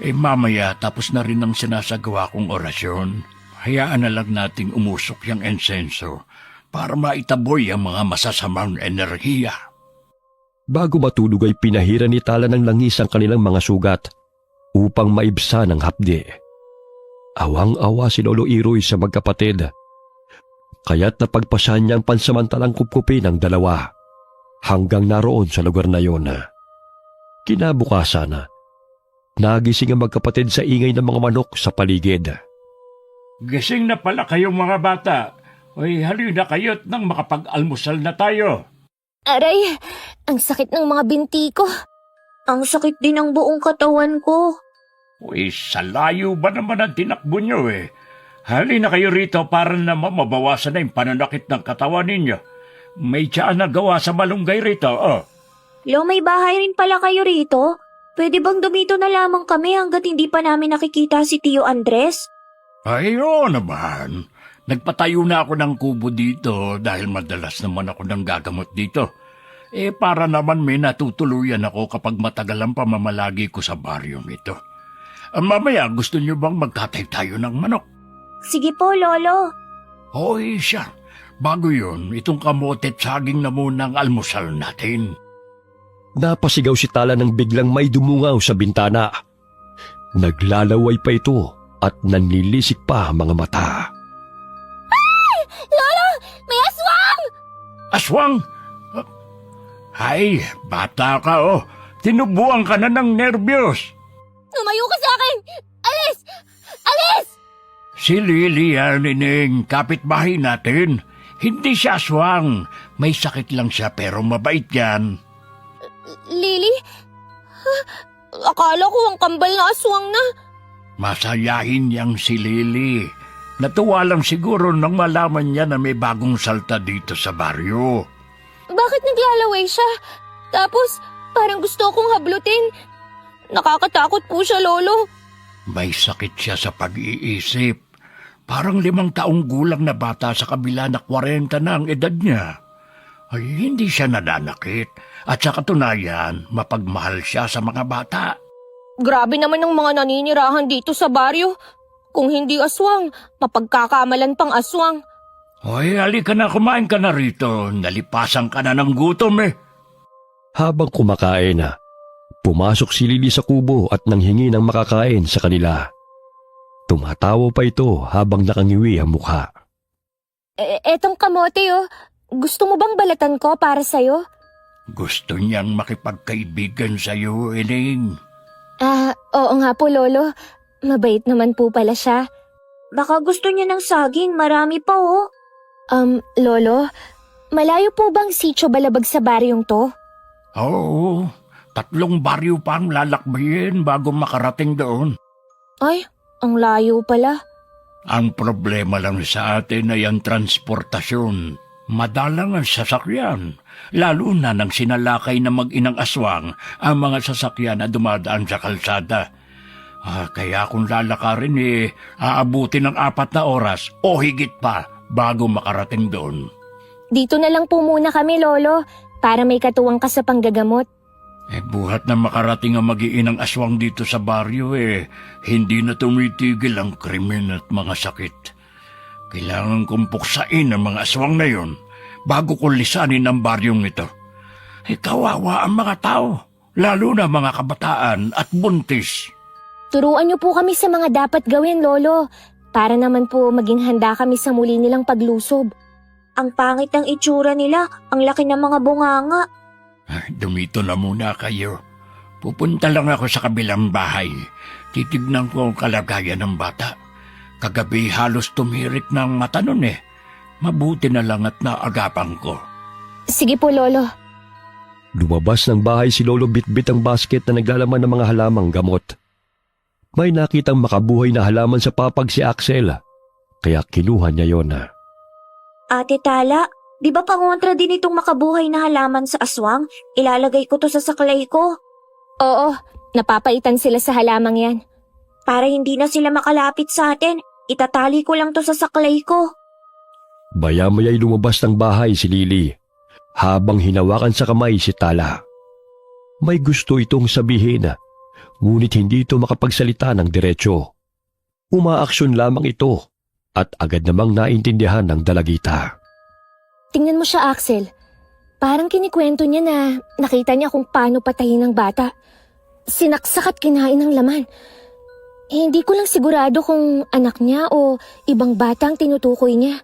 Mamaya tapos na rin ang sinasagawa kong orasyon. Hayaan na lang nating umusok yung insenso para maitaboy ang mga masasamang enerhiya. Bago matulog ay pinahira ni Tala ng langis ang kanilang mga sugat upang maibsa ng hapdi. Awang-awa si Lolo Iroy sa magkapatid. Kaya't napagpasahan niya ang pansamantalang kupkupi ng dalawa hanggang naroon sa lugar na yon. Kinabukasan, nagising ang magkapatid sa ingay ng mga manok sa paligid. Gising na pala kayong mga bata. Halina kayo't nang makapag-almusal na tayo. Aray, ang sakit ng mga binti ko. Ang sakit din ng buong katawan ko. Sa layo ba naman ang tinakbo nyo Halina kayo rito para naman mabawasan na yung pananakit ng katawan ninyo. May tiyaan na gawa sa malunggay rito, Lo, may bahay rin pala kayo rito? Pwede bang dumito na lamang kami hanggat hindi pa namin nakikita si Tio Andres? Oo naman. Nagpatayo na ako ng kubo dito dahil madalas naman ako nang gagamot dito. Para naman may natutuluyan ako kapag matagal ang pamamalagi ko sa baryong ito. Mamaya gusto niyo bang magkatay tayo ng manok? Sige po, Lolo. Siya. Bago yun, itong kamote at saging na muna ang almusal natin. Napasigaw si Tala nang biglang may dumungaw sa bintana. Naglalaway pa ito at nanlilisik pa ang mga mata. Lolo, may aswang! Aswang? Ay, bata ka Tinubuan ka na ng nervyos. Lumayo ka sa akin! Alis! Alis! Si Lily yan, Nining, kapitbahay natin. Hindi siya aswang. May sakit lang siya pero mabait yan. Lily? Akala ko ang kambal na aswang na. Masayahin niyang si Lily. Natuwa lang siguro nang malaman niya na may bagong salta dito sa baryo. Bakit naglalaway siya? Tapos, parang gusto kong hablutin. Nakakatakot po siya, Lolo. May sakit siya sa pag-iisip. Parang 5 taong gulang na bata sa kabila na 40 na ang edad niya. Hindi siya nananakit. At sa katunayan, mapagmahal siya sa mga bata. Grabe naman ang mga naninirahan dito sa baryo. Kung hindi aswang, mapagkakamalan pang aswang. Halika na, kumain ka na rito. Nalipasan ka na ng gutom Habang kumakain, pumasok si Lily sa kubo at nanghingi ng makakain sa kanila. Tumatawa pa ito habang nakangiwi ang mukha. Etong kamote oh. Gusto mo bang balatan ko para sa'yo? Gusto niyang makipagkaibigan sa'yo, Ining. Oo nga po, Lolo. Mabait naman po pala siya. Baka gusto niya ng saging, marami pa oh. Lolo, malayo po bang sitio Balabag sa baryong to? Oo, 3 baryo pa ang lalakbayin bago makarating doon. Ay, ang layo pala. Ang problema lang sa atin ay ang transportasyon. Madalang ang sasakyan, lalo na nang sinalakay na mag-inang aswang ang mga sasakyan na dumadaan sa kalsada. Kaya kung lalakarin aabutin ng 4 na oras o higit pa bago makarating doon. Dito na lang po muna kami, Lolo, para may katuwang ka sa panggagamot. Buhat na makarating ang mag-iinang aswang dito sa baryo hindi na tumitigil ang krimen at mga sakit. Kailangan kong puksain ang mga aswang na yon bago ko lisanin ang baryong ito. Kawawa ang mga tao, lalo na mga kabataan at buntis. Turuan niyo po kami sa mga dapat gawin, Lolo, para naman po maging handa kami sa muli nilang paglusob. Ang pangit ng itsura nila, ang laki ng mga bunganga. Dumito na muna kayo. Pupunta lang ako sa kabilang bahay. Titignan ko ang kalagayan ng bata. Kagabi halos tumirik ng mata nun Mabuti na lang at naagapan ko. Sige po, Lolo. Lumabas ng bahay si Lolo Bitbit ang basket na naglalaman ng mga halamang gamot. May nakitang makabuhay na halaman sa papag si Axel, kaya kinuha niya yon. Ate Tala, di ba pangontra din itong makabuhay na halaman sa aswang? Ilalagay ko to sa saklay ko. Oo, napapaitan sila sa halamang yan. Para hindi na sila makalapit sa atin, itatali ko lang to sa saklay ko. Maya-maya'y lumabas ng bahay si Lily, habang hinawakan sa kamay si Tala. May gusto itong sabihin, ngunit hindi ito makapagsalita ng diretsyo. Umaaksyon lamang ito at agad namang naintindihan ng dalagita. Tingnan mo siya, Axel. Parang kinikwento niya na nakita niya kung paano patayin ng bata. Sinaksak at kinain ng laman. Hindi ko lang sigurado kung anak niya o ibang bata ang tinutukoy niya.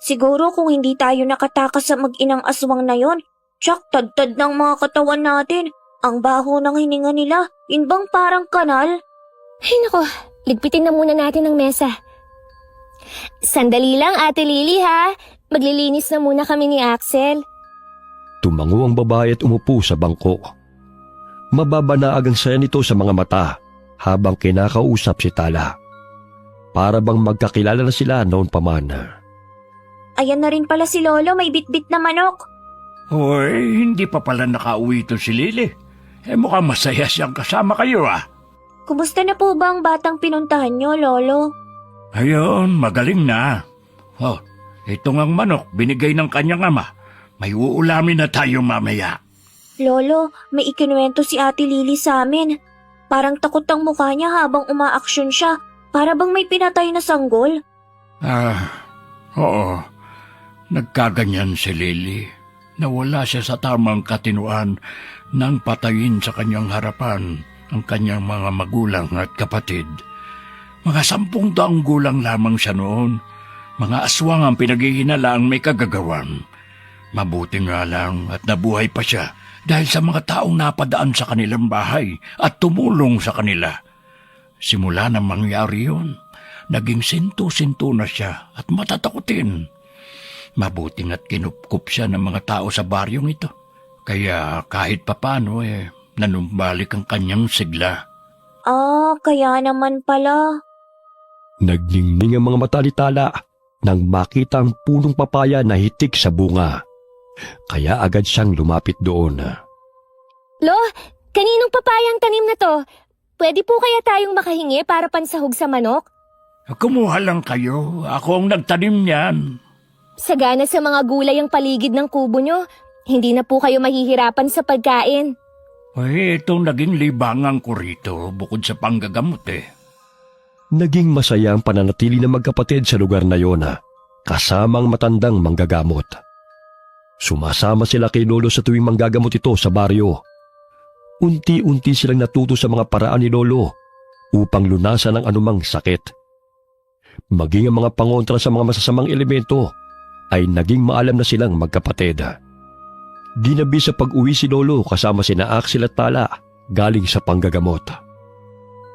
Siguro kung hindi tayo nakatakas sa mag-inang aswang na yon, tsak tad-tad ng mga katawan natin. Ang baho ng hininga nila, yun bang parang kanal? Ay nako, ligpitin na muna natin ang mesa. Sandali lang, Ate Lily ha. Maglilinis na muna kami ni Axel. Tumango ang babae at umupo sa bangko. Mababanaag ang saya nito sa mga mata habang kinakausap si Tala. Para bang magkakilala na sila noon pa man. Ayan na rin pala si Lolo, may bitbit na manok. Hoy, hindi pa pala nakauwi ito si Lily. Mukhang masaya siyang kasama kayo Kumusta na po ba ang batang pinuntahan niyo, Lolo? Ayun, magaling na. Ito ngang manok, binigay ng kanyang ama. May uulamin na tayo mamaya. Lolo, may ikinuwento si Ate Lily sa amin. Parang takot ang mukha niya habang umaaksyon siya. Para bang may pinatay na sanggol. Oo. Nagkaganyan si Lily. Nawala siya sa tamang katinuan nang patayin sa kanyang harapan ang kanyang mga magulang at kapatid. Mga 10 taong gulang lamang siya noon. Mga aswang ang pinaghihinalang may kagagawan. Mabuti nga lang at nabuhay pa siya dahil sa mga taong napadaan sa kanilang bahay at tumulong sa kanila. Simula nang mangyari yun, naging sinto-sinto na siya at matatakutin. Mabuti nga't kinupkup siya ng mga tao sa baryong ito. Kaya kahit papano nanumbalik ang kanyang sigla. Kaya naman pala. Nagningning ang mga mata ni Tala nang makita ang punong papaya na hitik sa bunga. Kaya agad siyang lumapit doon. Lo, kaninong papayang tanim na to? Pwede po kaya tayong makahingi para pansahog sa manok? Kumuha lang kayo. Ako ang nagtanim niyan. Sagana sa mga gulay ang paligid ng kubo nyo. Hindi na po kayo mahihirapan sa pagkain. Itong naging libangan ko rito bukod sa panggagamot Naging masaya ang pananatili ng magkapatid sa lugar na yon, kasamang matandang manggagamot. Sumasama sila kay Lolo sa tuwing manggagamot ito sa baryo. Unti-unti silang natuto sa mga paraan ni Lolo upang lunasan ang anumang sakit. Maging ang mga pangontra sa mga masasamang elemento ay naging maalam na silang magkapatid. Ginabi sa pag-uwi si Lolo kasama sina Axel at Tala galing sa panggagamot.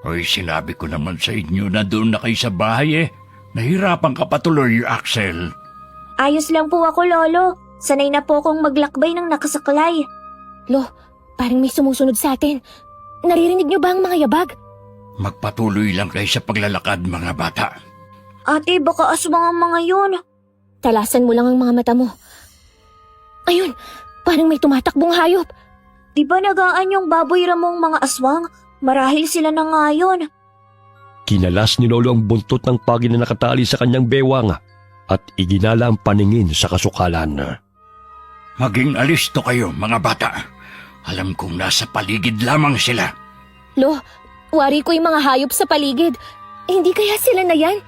Hoy, sinabi ko naman sa inyo na doon na kayo sa bahay eh. Nahirapan ka patuloy, Axel. Ayos lang po ako, Lolo. Sanay na po akong maglakbay ng nakasaklay. Lo, parang may sumusunod sa atin. Naririnig niyo ba ang mga yabag? Magpatuloy lang kayo sa paglalakad, mga bata. Ate, baka aswang ang mga yun. Talasan mo lang ang mga mata mo. Ayun, parang may tumatakbong hayop. Di ba nagaan yung baboy ramong mga aswang? Marahil sila na nga yun. Kinalas ni Lolo ang buntot ng pagi na nakatali sa kanyang bewang at iginala ang paningin sa kasukalan. Maging alisto kayo, mga bata. Alam kong nasa paligid lamang sila. Lo, wari ko yung mga hayop sa paligid. Hindi kaya sila na yan?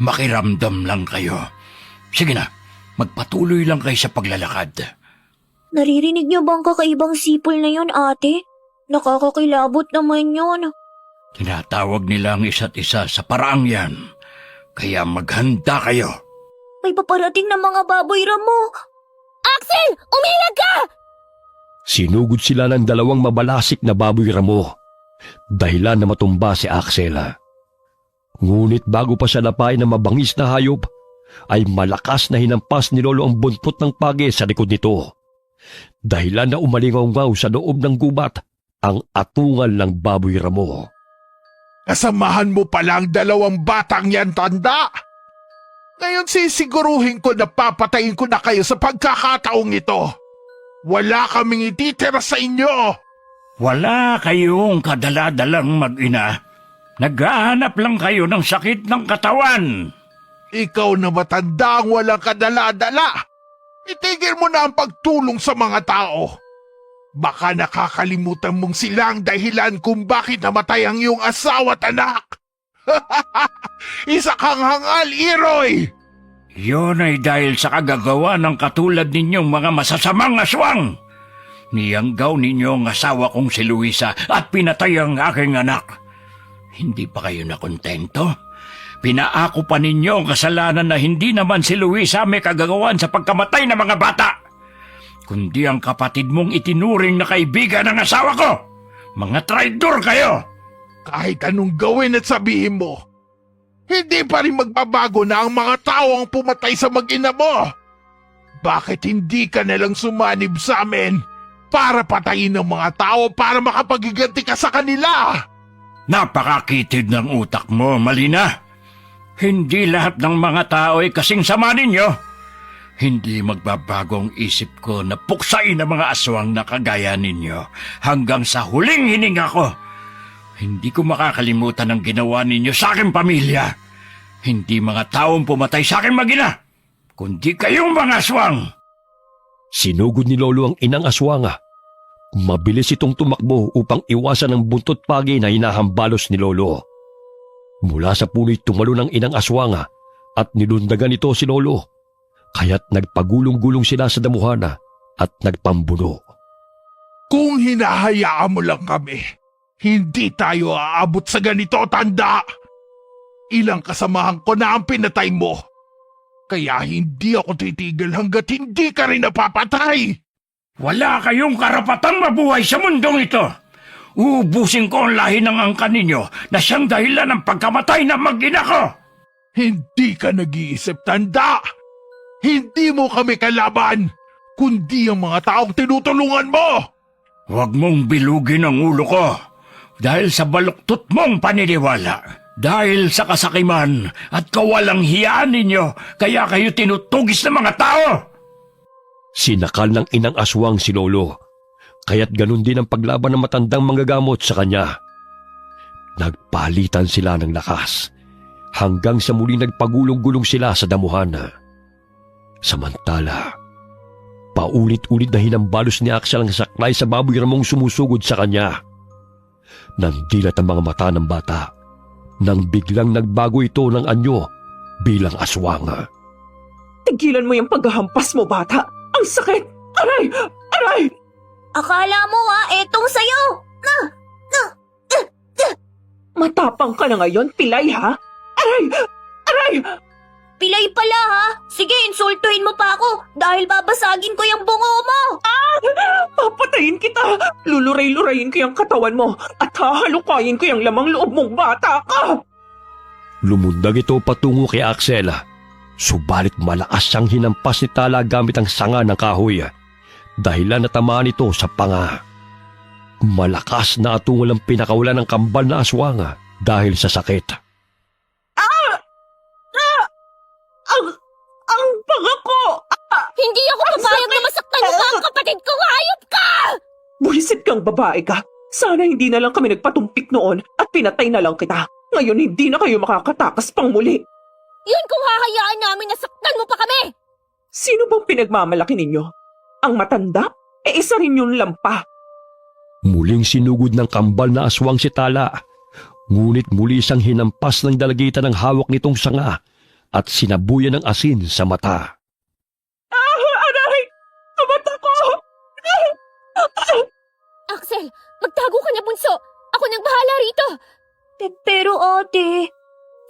Makiramdam lang kayo. Sige na, magpatuloy lang kayo sa paglalakad. Naririnig niyo bang kakaibang sipol na yun, ate? Nakakakilabot naman yun. Tinatawag nila ang isa't isa sa paraang yan. Kaya maghanda kayo. May paparating na mga baboy ramo. Axel! Umilag ka! Sinugod sila ng dalawang mabalasik na baboy ramo. Dahilan na matumba si Axel. Ngunit bago pa siya napain ng mabangis na hayop, ay malakas na hinampas ni Lolo ang buntot ng pagi sa likod nito. Dahilan na umalingaw-ngaw sa loob ng gubat ang atungal ng baboy ramo. Kasamahan mo pala ang dalawang batang yan, tanda. Ngayon sisiguruhin ko na papatayin ko na kayo sa pagkakataong ito. Wala kaming ititira sa inyo. Wala kayong kadala-dalang mag-ina. Naghahanap lang kayo ng sakit ng katawan. Ikaw na matanda ang walang kadala-dala. Itigil mo na ang pagtulong sa mga tao. Baka nakakalimutan mong sila ang dahilan kung bakit namatay ang iyong asawa at anak. Isa kang hangal, Iroy! Yun ay dahil sa kagagawa ng katulad ninyong mga masasamang aswang. Niyanggaw ninyo ang asawa kong si Luisa at pinatay ang aking anak. Hindi pa kayo nakontento? Pinaako pa ninyo ang kasalanan na hindi naman si Luisa may kagagawan sa pagkamatay ng mga bata, kundi ang kapatid mong itinuring na kaibigan ng asawa ko. Mga traidor kayo! Kahit anong gawin at sabihin mo, hindi pa rin magbabago na ang mga tao ang pumatay sa mag-ina mo. Bakit hindi ka nalang sumanib sa amin para patayin ng mga tao para makapagiganti ka sa kanila? Napakakitid ng utak mo, Malina. Hindi lahat ng mga tao ay kasing sama ninyo. Hindi magbabago ang isip ko na puksain ang mga aswang na kagaya ninyo hanggang sa huling hininga ko. Hindi ko makakalimutan ang ginawa ninyo sa aking pamilya. Hindi mga taong pumatay sa aking mag-ina, kundi kayong mga aswang. Sinugod ni Lolo ang inang aswanga. Mabilis itong tumakbo upang iwasan ang buntot pagi na hinahambalos ni Lolo. Mula sa puno'y tumalo ng inang aswanga at nilundagan ito si Lolo. Kaya't nagpagulong-gulong sila sa damuhana at nagpambuno. Kung hinahayaan mo lang kami, hindi tayo aabot sa ganito, tanda. Ilang kasamahan ko na ang pinatay mo. Kaya hindi ako titigil hanggat hindi ka rin napapatay. Wala kayong karapatang mabuhay sa mundong ito. Uubusin ko ang lahi ng angkan ninyo na siyang dahilan ng pagkamatay ng mag-ina ko. Hindi ka nag-iisip, tanda. Hindi mo kami kalaban, kundi ang mga taong tinutulungan mo. Huwag mong bilugin ang ulo ko dahil sa baluktot mong paniniwala. Dahil sa kasakiman at kawalang hiyaan ninyo, kaya kayo tinutugis ng mga tao. Sinakal ng inang aswang si Lolo, kaya't ganun din ang paglaban ng matandang manggagamot sa kanya. Nagpalitan sila ng lakas, hanggang sa muli nagpagulong-gulong sila sa damuhana. Samantala, paulit-ulit na hinambalos ni Axel ang saklay sa baboy ramong sumusugod sa kanya. Nandilat ang mga mata ng bata nang biglang nagbago ito ng anyo bilang aswang. Tigilan mo yung paghahampas mo, bata. Ang sakit! Aray! Aray! Akala mo etong sayo! Matapang ka na ngayon, pilay ha? Aray! Aray! Pilay pala ha. Sige, insultuhin mo pa ako dahil babasagin ko yung bungo mo. Papatayin kita! Luluray-lurayin ko yung katawan mo at hahalukayin ko yung lamang loob mong bata ka! Lumundag ito patungo kay Axel. Subalit malakas siyang hinampas ni Tala gamit ang sanga ng kahoy. Dahilan natamaan ito sa panga. Malakas na atungal ang pinakawalan ng kambal na aswang dahil sa sakit. Ang panga ko! Hindi ako papayag na masaktan mo pa ang kapatid ko! Hayop ka! Buhisit kang babae ka. Sana hindi na lang kami nagpatumpik noon at pinatay na lang kita. Ngayon hindi na kayo makakatakas pang muli. Yun kung hahayaan namin na saktan mo pa kami! Sino bang pinagmamalaki ninyo? Ang matanda? Isa rin yung lampa. Muling sinugod ng kambal na aswang si Tala. Ngunit muli siyang hinampas ng dalagitan ng hawak nitong sanga at sinabuyan ng asin sa mata. Aray! Kamata ko! Axel, magtago ka na, bunso! Ako nang bahala rito! Pero ate,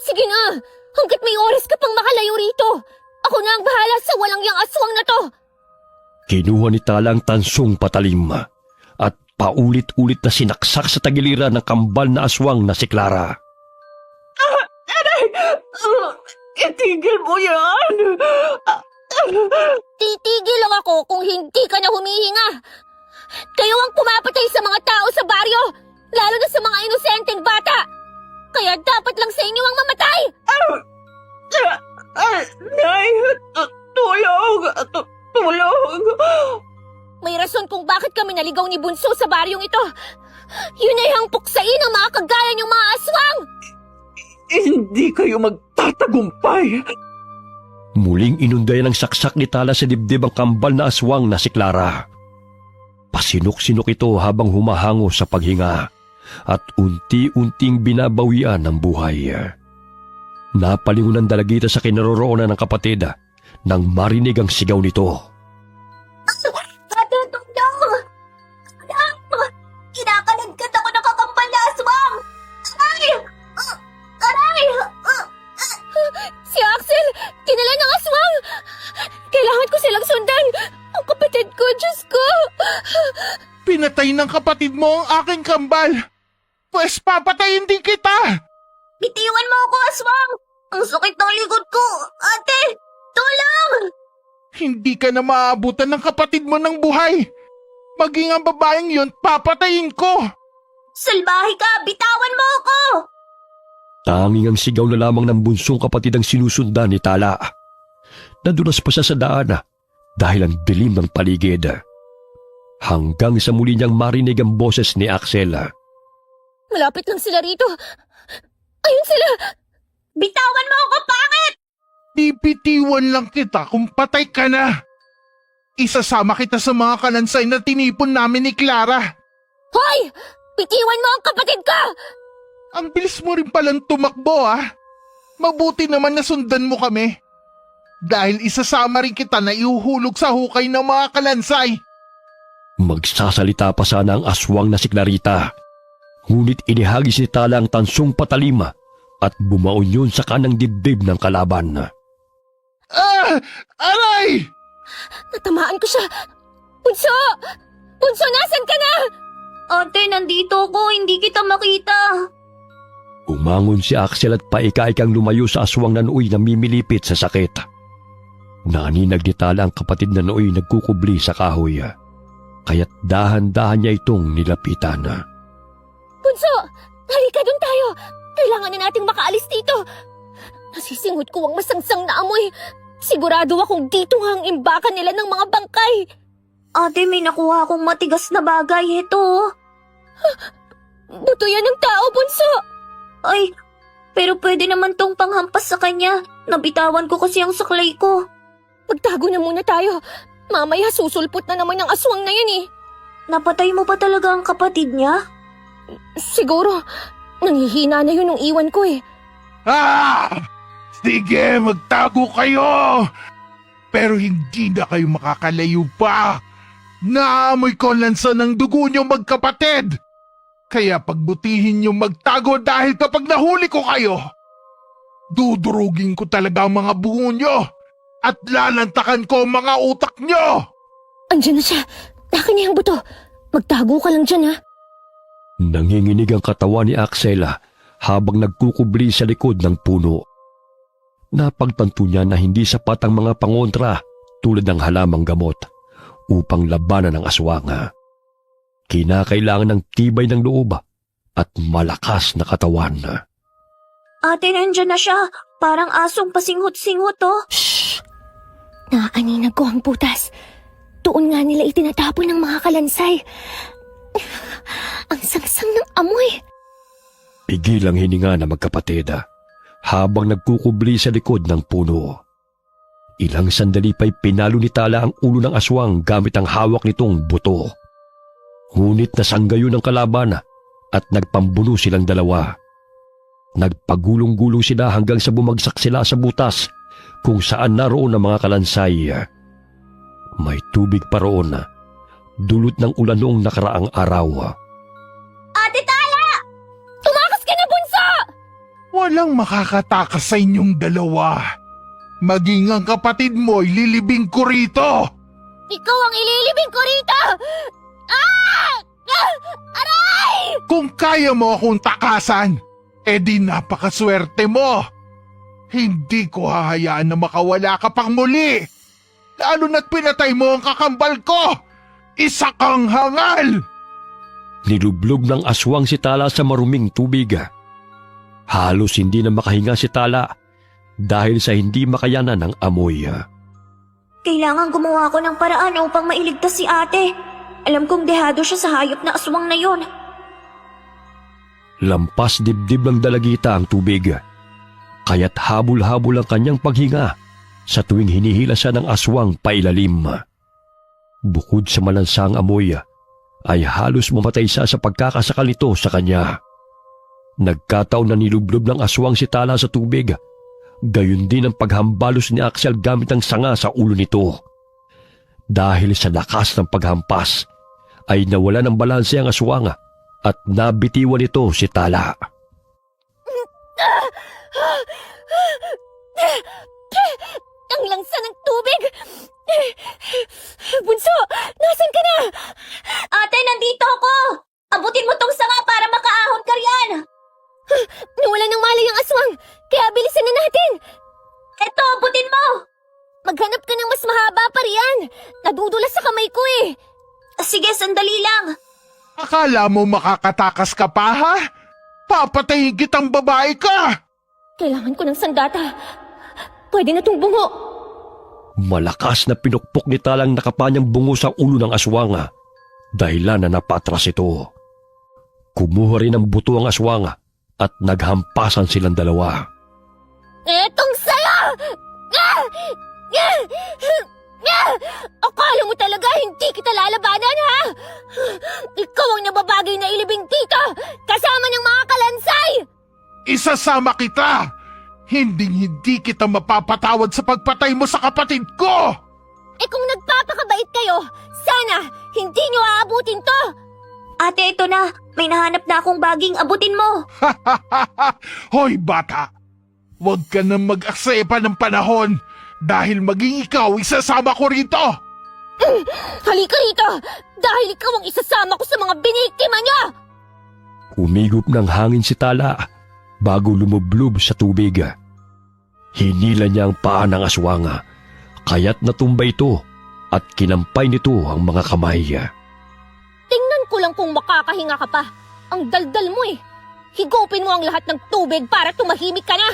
Sige na! Hanggat may oras ka pang makalayo rito! Ako na ang bahala sa walang yang aswang na to! Kinuha ni Tala ang tansong patalim at paulit-ulit na sinaksak sa tagiliran ng kambal na aswang na si Clara. Itigil mo yan! Titigil lang ako kung hindi ka na humihinga! Kayo ang pumapatay sa mga tao sa baryo! Lalo na sa mga inosenteng bata! Kaya dapat lang sa inyo ang mamatay! Nay! Tulong! Tulong! May rason kung bakit kami naligaw ni Bunso sa baryong ito! Yun ay ang puksain ang mga kagaya niyong mga aswang! Hindi kayo magtatagumpay! Muling inundayan ng saksak ni Tala sa dibdib ang kambal na aswang na si Clara. Pasinok-sinok ito habang humahango sa paghinga at unti-unting binabawian ng buhay. Napalingon ang dalagita sa kinaroroonan ng kapatid nang marinig ang sigaw nito. ate, tulong! Kinakalagkat ako ng kakambal na aswang! Aray! Aray! Si Axel! Kinala ng aswang! Kailangan ko silang sundan! Ang kapatid ko, Diyos ko! Pinatay ng kapatid mo ang aking kambal. Pwes papatayin din kita. Bitiwan mo ako, aswang! Ang sakit ng likod ko! Ate! Tulong! Hindi ka na maabutan ng kapatid mo ng buhay. Maging ang babaeng yun, papatayin ko. Salbahe ka! Bitawan mo ako! Tanging ang sigaw na lamang ng bunsong kapatid ang sinusundan ni Tala. Nadulas pa siya sa daan dahil ang dilim ng paligid. Hanggang sa muli niyang marinig ang boses ni Axel. Malapit lang sila rito! Ayun sila! Bitawan mo ako! Pangit! Pipitiwan lang kita kung patay ka na. Isasama kita sa mga kalansay na tinipon namin ni Clara. Hoy! Bitiwan mo ang kapatid ko! Ang bilis mo rin palang tumakbo Mabuti naman na sundan mo kami. Dahil isasama rin kita na ihuhulog sa hukay ng mga kalansay. Magsasalita pa sana ang aswang na si Clarita. Ngunit inihagis ni Tala ang tansong patalim at bumaon yun sa kanang dibdib ng kalaban. Aray! Natamaan ko siya! Bunso! Bunso, nasan ka na? Ate, nandito ako. Hindi kita makita. Umangon si Axel at paika-ikang lumayo sa aswang na nooy na mimilipit sa sakit. Naninag ni Tala ang kapatid na nooy nagkukubli sa kahoy. Kaya't dahan-dahan niya itong nilapitan. Bunso! Halika doon tayo! Kailangan na nating makaalis dito! Nasisinghot ko ang masangsang na amoy. Sigurado akong dito nga ang imbakan nila ng mga bangkay. Ate, may nakuha akong matigas na bagay. Ito. Buto yan ng tao, Bunso! Ay, pero pwede naman tong panghampas sa kanya. Nabitawan ko kasi ang saklay ko. Magtago na muna tayo. Mamaya susulpot na naman ng aswang na yan eh. Napatay mo ba talaga ang kapatid niya? Siguro, nanghihina na yun nung iwan ko eh. Sige, magtago kayo! Pero hindi na kayo makakalayo pa. Naamoy ko ang lansa ng dugo niyo magkapatid. Kaya pagbutihin niyo magtago dahil kapag nahuli ko kayo, Dudurugin ko talaga ang mga bungo nyo at lalantakan ko ang mga utak nyo! Andiyan na siya. Akin niya ang buto. Magtago ka lang dyan, ha? Nanginginig ang katawan ni Axel habang nagkukubli sa likod ng puno. Napagtanto niya na hindi sapat ang mga pangontra tulad ng halamang gamot upang labanan ang aswang. Kinakailangan ng tibay ng loob at malakas na katawan. Ate, nandyan na siya. Parang asong pasinghot-singhot, oh. Shh! Naaaninag ko ang butas. Doon nga nila itinatapon ng mga kalansay. Ang sangsang ng amoy. Pigil ang hininga na magkapatid habang nagkukubli sa likod ng puno. Ilang sandali pa'y pinalo ni Tala ang ulo ng aswang gamit ang hawak nitong buto. Ngunit nasanggayon ang kalaban at nagpambuno silang dalawa. Nagpagulong-gulong sila hanggang sa bumagsak sila sa butas kung saan naroon ang mga kalansay. May tubig pa roon, dulot ng ulan noong nakaraang araw. Ate Tala! Tumakas ka na, bunso! Walang makakatakas sa inyong dalawa. Maging ang kapatid mo'y lilibing ko rito! Ikaw ang ililibing ko rito! Ah! Aray! Kung kaya mo akong takasan, edi napakaswerte mo. Hindi ko hahayaan na makawala ka pang muli. Lalo na't pinatay mo ang kakambal ko. Isa kang hangal. Nilublob ng aswang si Tala sa maruming tubig. Halos hindi na makahinga si Tala dahil sa hindi makayanan ng amoy. Kailangan gumawa ko ng paraan upang mailigtas si ate. Alam kong dehado siya sa hayop na aswang na yon. Lampas dibdib ng dalagita ang tubig, kaya't habol-habol ang kanyang paghinga sa tuwing hinihila siya ng aswang pailalim. Bukod sa malansang amoy, ay halos mamatay siya sa pagkakasakal nito sa kanya. Nagkataon na nilublob ng aswang si Tala sa tubig, gayon din ang paghambalos ni Axel gamit ang sanga sa ulo nito. Dahil sa lakas ng paghampas, ay nawala ng balanse ang aswang at nabitiwan ito si Tala. Ang langsa ng tubig! Bunso, nasan ka na? Ate, nandito ako! Abutin mo tong sanga para makaahon ka riyan! Nawala ng malay ang aswang, kaya bilisan na natin! Eto, abutin mo! Maghanap ka ng mas mahaba pa riyan! Nadudulas sa kamay ko eh! Sige, sandali lang. Akala mo makakatakas ka pa, ha? Papatayin kitang babae ka! Kailangan ko ng sandata. Pwede na tong bungo. Malakas na pinukpok ni Talang nakapanyang bungo sa ulo ng aswang, dahilan na napatras ito. Kumuha rin ng buto ang aswang at naghampasan silang dalawa. Etong saya! Akala mo talaga hindi kita lalabanan, ha? Ikaw ang nababagay na ilibing dito, kasama ng mga kalansay! Isasama kita! Hindi kita mapapatawad sa pagpatay mo sa kapatid ko! Eh kung nagpapakabait kayo, sana hindi nyo aabutin to! Ate, ito na. May nahanap na akong baging, abutin mo. Hoy bata! Huwag ka nang mag-aksepa ng panahon dahil maging ikaw isasama ko rito! Halika rito! Dahil ikaw ang isasama ko sa mga biniktima niya! Umigop ng hangin si Tala bago lumublob sa tubig. Hinila niya ang paa ng aswang, kaya't natumba ito at kinampay nito ang mga kamay. Tingnan ko lang kung makakahinga ka pa. Ang daldal mo eh. Higupin mo ang lahat ng tubig para tumahimik ka na.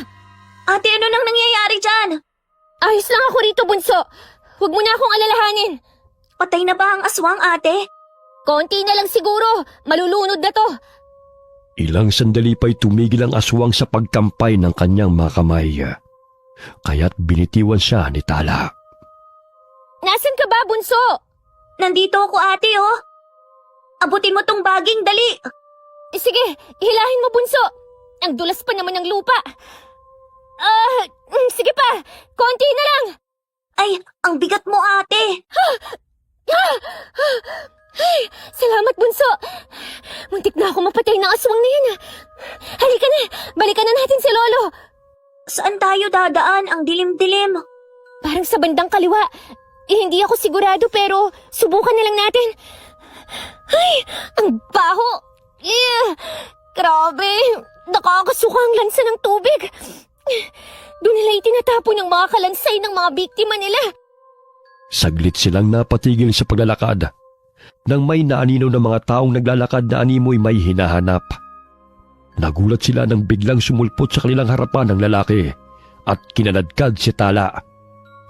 Ate, ano nang nangyayari dyan? Ayos lang ako rito, bunso. Huwag mo na akong alalahanin. Patay na ba ang aswang, ate? Konti na lang siguro. Malulunod na to. Ilang sandali pa'y tumigil ang aswang sa pagkampay ng kanyang mga kamay. Kaya't binitiwan siya ni Tala. Nasaan ka ba, bunso? Nandito ako, ate, oh. Abutin mo tong baging, dali. Sige, hilahin mo, bunso. Ang dulas pa naman ng lupa. Sige pa. Konti na lang. Ay, ang bigat mo, ate. Ay, salamat, bunso. Muntik na ako mapatay ng aswang na yan. Halika na, balikan na natin si Lolo. Saan tayo dadaan? Ang dilim-dilim. Parang sa bandang kaliwa. Hindi ako sigurado pero subukan na lang natin. Ay, ang baho! Grabe! Nakakasuka ang lansa ng tubig. Doon nila itinatapon ng mga kalansay ng mga biktima nila. Saglit silang napatigil sa paglalakad. Nang may naaninaw ng mga taong naglalakad na animoy may hinahanap. Nagulat sila nang biglang sumulpot sa kanilang harapan ng lalaki at kinaladkad si Tala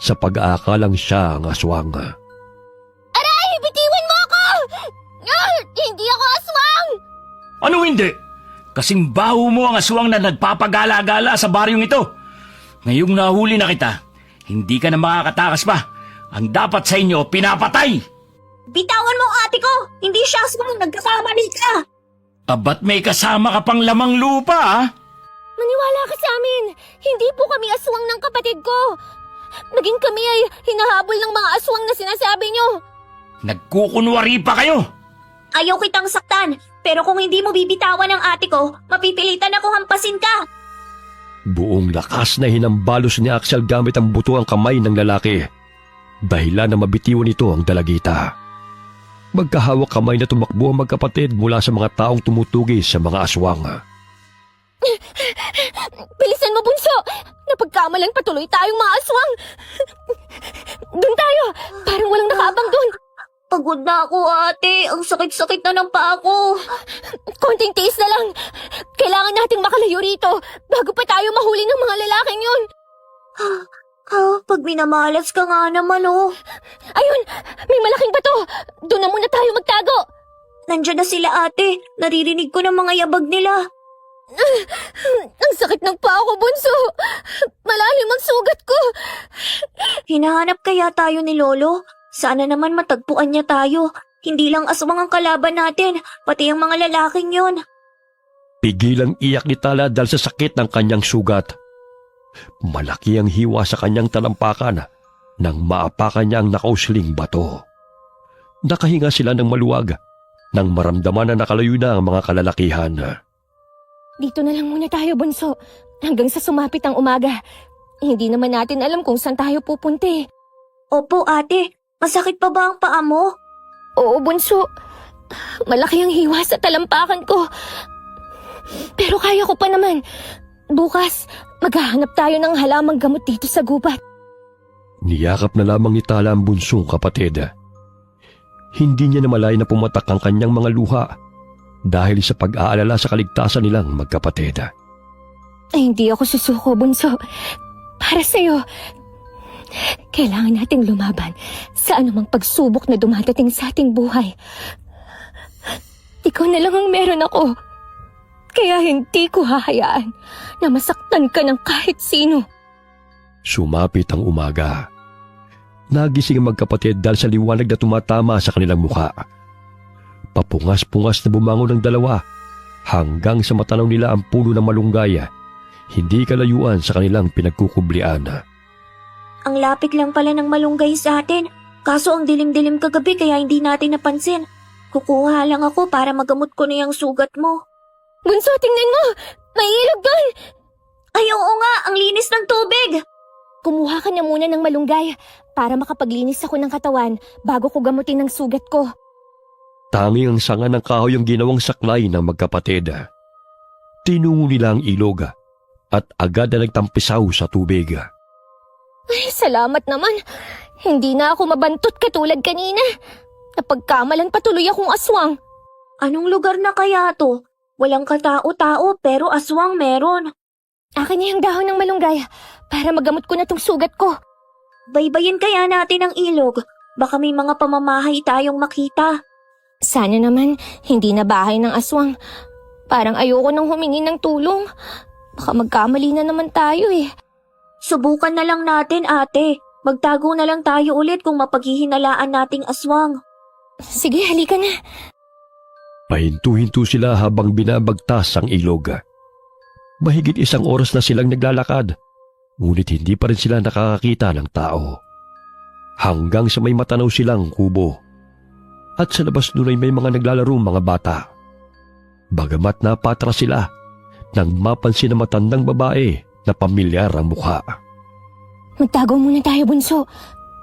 sa pag-aakalang siya ang aswang. Aray! Bitiwan mo ako! Hindi ako aswang! Ano hindi? Kasing baho mo ang aswang na nagpapagala-gala sa baryong ito. Ngayong nahuli na kita, hindi ka na makakatakas pa. Ang dapat sa inyo, pinapatay! Bitawan mo ang ate ko! Hindi siya aswang, nagkakamali ka! Abat may kasama ka pang lamang lupa, ha? Maniwala ka sa amin! Hindi po kami aswang ng kapatid ko! Naging kami ay hinahabol ng mga aswang na sinasabi nyo! Nagkukunwari pa kayo! Ayaw kitang saktan, pero kung hindi mo bibitawan ang ate ko, mapipilitan ako hampasin ka! Buong lakas na hinambalos ni Axel gamit ang buto ang kamay ng lalaki. Dahilan na mabitiwan nito ang dalagita. Magkahawak kamay na tumakbo ang magkapatid mula sa mga taong tumutugis sa mga aswang. Bilisan mo, Bunso! Napagkamalan patuloy tayong mga aswang! Doon tayo! Parang walang nakaabang doon! Pagod na ako, ate. Ang sakit-sakit na ng paa ko. Konting tiis na lang! Kailangan nating makalayo rito bago pa tayo mahuli ng mga lalaking yun! Pag minamalas ka nga naman, oh. Ayun! May malaking bato! Doon na muna tayo magtago! Nandiyan na sila, ate. Naririnig ko ng mga yabag nila. Ang sakit ng paa ko, Bunso! Malalim ang sugat ko! Hinahanap kaya tayo ni Lolo? Sana naman matagpuan niya tayo. Hindi lang aswang ang kalaban natin, pati ang mga lalaking yun. Pigilang iyak ni Tala dahil sa sakit ng kanyang sugat. Malaki ang hiwa sa kanyang talampakan nang maapakan niya ang nakausling bato. Nakahinga sila ng maluwag nang maramdaman na nakalayo na ang mga kalalakihan. Dito na lang muna tayo, Bunso. Hanggang sa sumapit ang umaga. Hindi naman natin alam kung saan tayo pupunti. Opo, ate. Masakit pa ba ang paa mo? Oo, Bunso. Malaki ang hiwa sa talampakan ko. Pero kaya ko pa naman. Bukas, maghahanap tayo ng halamang gamot dito sa gubat. Niyakap na lamang ni Tala ang bunsong kapatid. Hindi niya namalay na pumatak ang kanyang mga luha dahil sa pag-aalala sa kaligtasan nilang magkapatid. Ay, hindi ako susuko, Bunso. Para sa'yo, kailangan nating lumaban sa anumang pagsubok na dumadating sa ating buhay. Ikaw na lang ang meron ako. Kaya hindi ko hahayaan na masaktan ka ng kahit sino. Sumapit ang umaga. Nagising ang magkapatid dahil sa liwanag na tumatama sa kanilang mukha. Papungas-pungas na bumangon ng dalawa hanggang sa matanaw nila ang puno ng malunggay, hindi kalayuan sa kanilang pinagkukublian. Ang lapit lang pala ng malunggay sa atin. Kaso ang dilim-dilim kagabi kaya hindi natin napansin. Kukuha lang ako para magamot ko na yung sugat mo. Bunso, tingnan mo! May ilog doon! Ay, oo nga! Ang linis ng tubig! Kumuha ka na muna ng malunggay para makapaglinis ako ng katawan bago ko gamutin ang sugat ko. Tanging ang sanga ng kahoy ang ginawang saklay ng magkapatid. Tinungo nila ang ilog at agad na nagtampisaw sa tubig. Ay, salamat naman. Hindi na ako mabantot katulad kanina. Napagkamalan patuloy akong aswang. Anong lugar na kaya to? Walang katao-tao pero aswang meron. Akin na yung dahon ng malunggay para magamot ko na tong sugat ko. Baybayin kaya natin ang ilog. Baka may mga pamamahay tayong makita. Sana naman hindi na bahay ng aswang. Parang ayoko nang humingi ng tulong. Baka magkamali na naman tayo eh. Subukan na lang natin, ate. Magtago na lang tayo ulit kung mapaghihinalaan nating aswang. Sige, halika na. Pahinto-hinto sila habang binabagtas ang ilog. Mahigit 1 oras na silang naglalakad, ngunit hindi pa rin sila nakakakita ng tao. Hanggang sa may matanaw silang kubo. At sa labas nun ay may mga naglalaro mga bata. Bagamat napatras sila, nang mapansin na matandang babae na pamilyar ang mukha. Magtago muna tayo, bunso.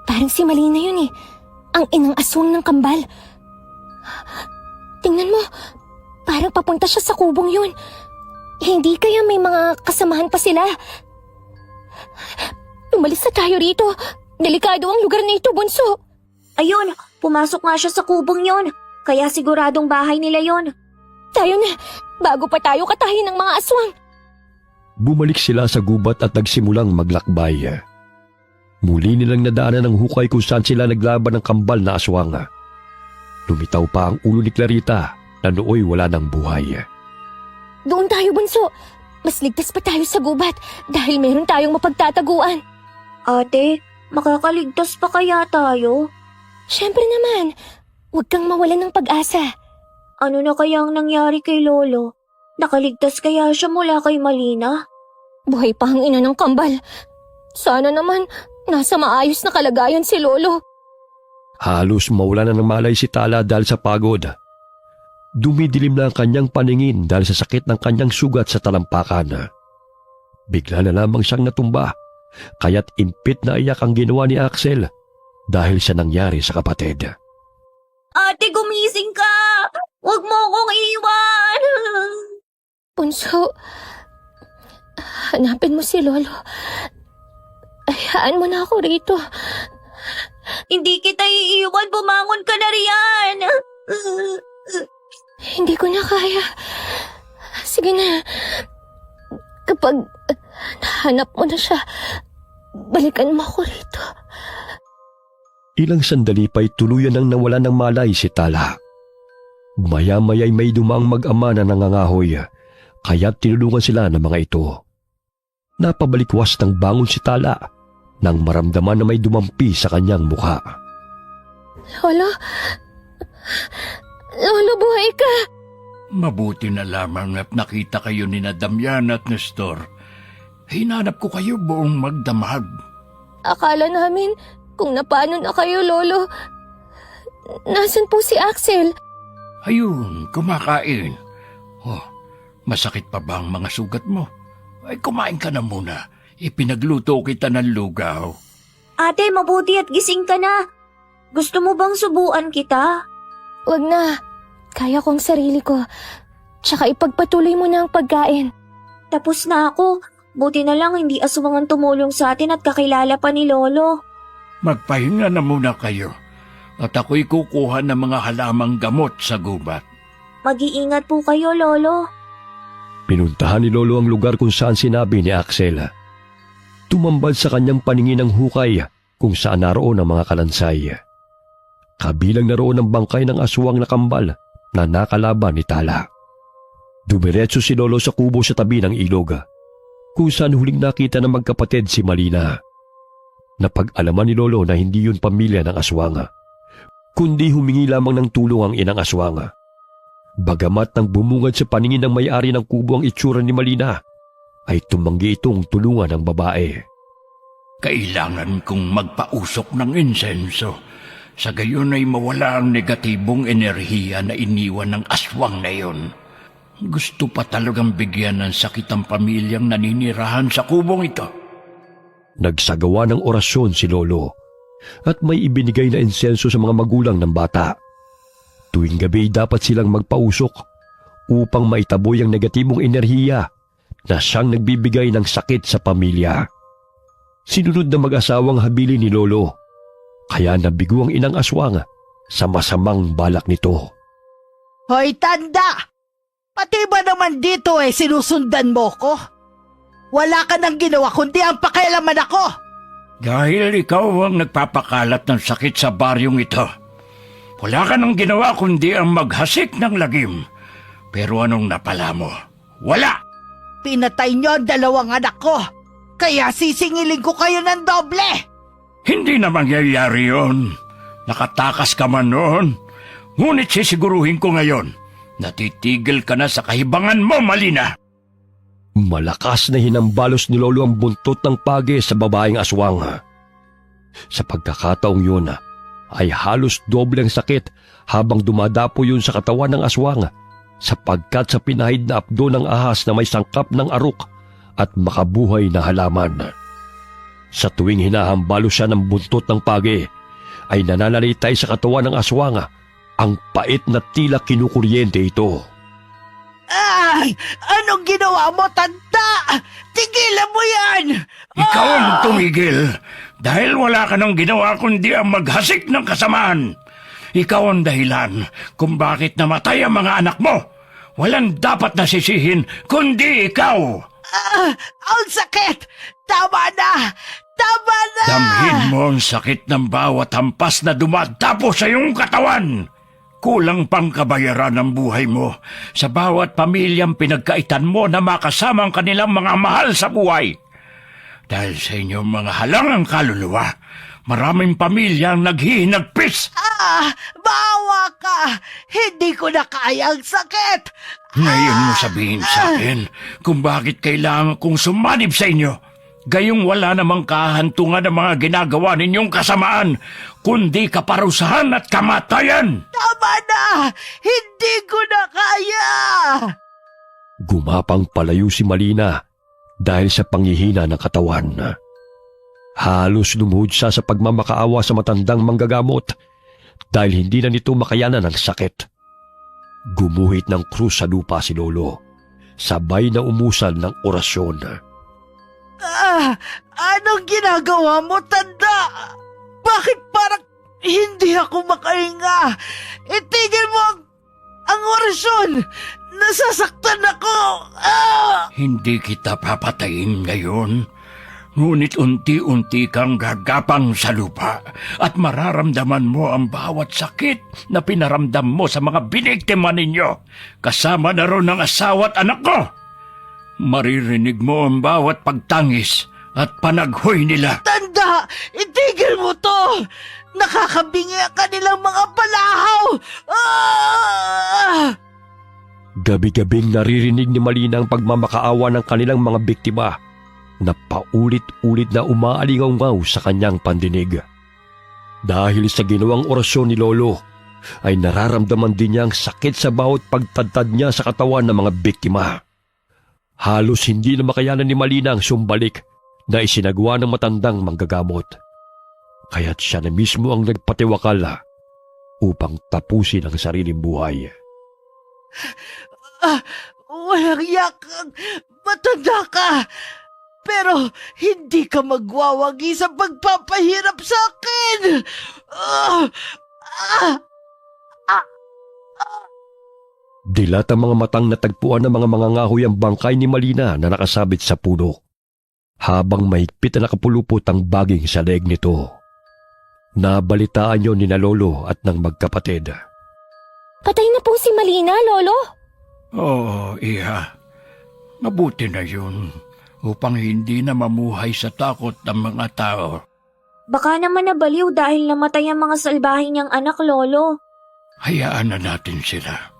Parang si Malina yun eh. Ang inang aswang ng kambal. Tingnan mo, parang papunta siya sa kubong yun. Hindi kaya may mga kasamahan pa sila? Umalis na tayo rito. Delikado ang lugar na ito, bunso. Ayun, pumasok nga siya sa kubong yon. Kaya siguradong bahay nila yon. Tayo na, bago pa tayo katahin ng mga aswang. Bumalik sila sa gubat at nagsimulang maglakbay. Muli nilang nadaanan ang hukay kung saan sila naglaban ng kambal na aswang. Lumitaw pa ang ulo ni Clarita na nooy wala ng buhay. Doon tayo, bunso. Mas ligtas pa tayo sa gubat dahil meron tayong mapagtataguan. Ate, makakaligtas pa kaya tayo? Siyempre naman, huwag kang mawalan ng pag-asa. Ano na kaya ang nangyari kay Lolo? Nakaligtas kaya siya mula kay Malina? Buhay pa ang ina ng kambal. Sana naman, nasa maayos na kalagayan si Lolo. Halos mawala na ng malay si Tala dahil sa pagod. Dumidilim na ang kanyang paningin dahil sa sakit ng kanyang sugat sa talampakan. Bigla na lamang siyang natumba, kaya't impit na iyak ang ginawa ni Axel dahil sa nangyari sa kapatid. Ate, gumising ka! Huwag mo akong iwan! Bunso, hanapin mo si Lolo. Hayaan mo na ako rito. Hindi kita iiwan, bumangon ka na riyan! Hindi ko na kaya. Sige na. Kapag nahanap mo na siya, balikan mo ako rito. Ilang sandali pa'y tuluyan nang nawala ng malay si Tala. Maya-maya'y may dumaang mag-ama na nangangahoy, kaya tinulungan sila ng mga ito. Napabalikwas ng bangon si Tala nang maramdaman na may dumampi sa kanyang mukha. Lolo? Lolo, buhay ka! Mabuti na lamang at nakita kayo ni na Damian at Nestor. Hinanap ko kayo buong magdamag. Akala namin kung napano na kayo, Lolo. Nasaan po si Axel? Ayun, kumakain. Oh, masakit pa ba ang mga sugat mo? Ay, kumain ka na muna. Ipinagluto kita ng lugaw. Ate, mabuti at gising ka na. Gusto mo bang subuan kita? Wag na. Kaya ko ang sarili ko. Tsaka ipagpatuloy mo na ang pagkain. Tapos na ako. Buti na lang hindi aswang ang tumulong sa atin at kakilala pa ni Lolo. Magpahinga na muna kayo. At ako'y kukuha ng mga halamang gamot sa gubat. Mag-iingat po kayo, Lolo. Pinuntahan ni Lolo ang lugar kung saan sinabi ni Axel. Tumambad sa kanyang paningin ang hukay kung saan naroon ang mga kalansay. Kabilang naroon ang bangkay ng aswang na kambal na nakalaban ni Tala. Dumiretso si Lolo sa kubo sa tabi ng ilog, kung saan huling nakita ng magkapatid si Malina. Napag-alaman ni Lolo na hindi yun pamilya ng aswang, kundi humingi lamang ng tulong ang inang aswang. Bagamat nang bumungad sa paningin ng may-ari ng kubo ang itsura ni Malina, ay tumanggi itong tulungan ng babae. Kailangan kong magpausok ng insenso. Sa gayon ay mawala ang negatibong enerhiya na iniwan ng aswang na yon. Gusto pa talagang bigyan ng sakit ang pamilyang naninirahan sa kubong ito. Nagsagawa ng orasyon si Lolo at may ibinigay na insenso sa mga magulang ng bata. Tuwing gabi dapat silang magpausok upang maitaboy ang negatibong enerhiya na siyang nagbibigay ng sakit sa pamilya. Sinunod na mag-asawang habili ni Lolo, kaya nabigo ang inang aswang sa masamang balak nito. Hoy, tanda! Pati ba naman dito sinusundan mo ko? Wala ka nang ginawa kundi ang pakialaman ako! Dahil ikaw ang nagpapakalat ng sakit sa baryong ito. Wala ka nang ginawa kundi ang maghasik ng lagim. Pero anong napala mo? Wala! Pinatay niyo ang dalawang anak ko, kaya sisingilin ko kayo ng doble! Hindi na mangyayari yun. Nakatakas ka man noon. Ngunit sisiguruhin ko ngayon, natitigil ka na sa kahibangan mo, Malina. Malakas na hinambalos ni Lolo ang buntot ng pagi sa babaeng aswang. Sa pagkakataong yun, ay halos doble ang sakit habang dumadapo yun sa katawan ng aswang, sapagkat sa pinahid na apdo ng ahas na may sangkap ng arok at makabuhay na halaman. Sa tuwing hinahambalo siya ng buntot ng pagi, ay nananalitay sa katawan ng aswang ang pait na tila kinukuryente ito. Ay! Anong ginawa mo, tanda? Tigilan mo yan! Ikaw ang tumigil dahil wala ka nang ginawa kundi ang maghasik ng kasamaan. Ikaw ang dahilan kung bakit namatay ang mga anak mo. Walang dapat nasisihin kundi ikaw. Ang sakit! Tama na! Tama na! Damhin mo ang sakit ng bawat hampas na dumadapo sa iyong katawan. Kulang pang kabayaran ng buhay mo sa bawat pamilyang pinagkaitan mo na makasama ang kanilang mga mahal sa buhay. Dahil sa inyong mga halangang kaluluwa, maraming pamilyang naghihinagpis. Bawa ka! Hindi ko na kaya ang sakit! Ngayon mo sabihin sa akin kung bakit kailangan kong sumanib sa inyo. Gayong wala namang kahantungan ng mga ginagawa ninyong kasamaan, kundi kaparusahan at kamatayan. Tama na! Hindi ko na kaya! Gumapang palayo si Malina dahil sa panghihina ng katawan. Halos lumuhod siya sa pagmamakaawa sa matandang manggagamot dahil hindi na nito makayanan ang sakit. Gumuhit ng krus sa lupa si Lolo, sabay na umusan ng orasyon. Anong ginagawa mo, tanda? Bakit parang hindi ako makahinga? Itigil mo ang orasyon! Nasasaktan ako! Hindi kita papatayin ngayon. Ngunit unti-unti kang gagapang sa lupa at mararamdaman mo ang bawat sakit na pinaramdam mo sa mga biniktima ninyo, kasama na ron ang asawa at anak ko. Maririnig mo ang bawat pagtangis at panaghoy nila. Tanda! Itigil mo to! Nakakabingi ang kanilang mga palahaw! Gabi-gabing naririnig ni Malina ang pagmamakaawa ng kanilang mga biktima na paulit-ulit na umaalingaw sa kanyang pandinig. Dahil sa ginawang orasyon ni Lolo, ay nararamdaman din niya ang sakit sa bawat pagtadtad niya sa katawan ng mga biktima. Halos hindi na makayanan ni Malina ang sumbalik na isinagawa ng matandang manggagamot. Kaya't siya na mismo ang nagpatiwakal upang tapusin ang sariling buhay. Walang yakang matanda ka! Pero hindi ka magwawagi sa pagpapahirap sa akin! Dilat ang mga matang natagpuan ng mga mangangahoy ang bangkay ni Malina na nakasabit sa puno, habang mahigpit na nakapulupot ang baging sa leeg nito. Nabalitaan yon ni na Lolo at ng magkapatid. Patay na po si Malina, Lolo. Oo, Iha. Mabuti na yun upang hindi na mamuhay sa takot ng mga tao. Baka naman nabaliw dahil namatay ang mga salbahe niyang anak, Lolo. Hayaan na natin sila.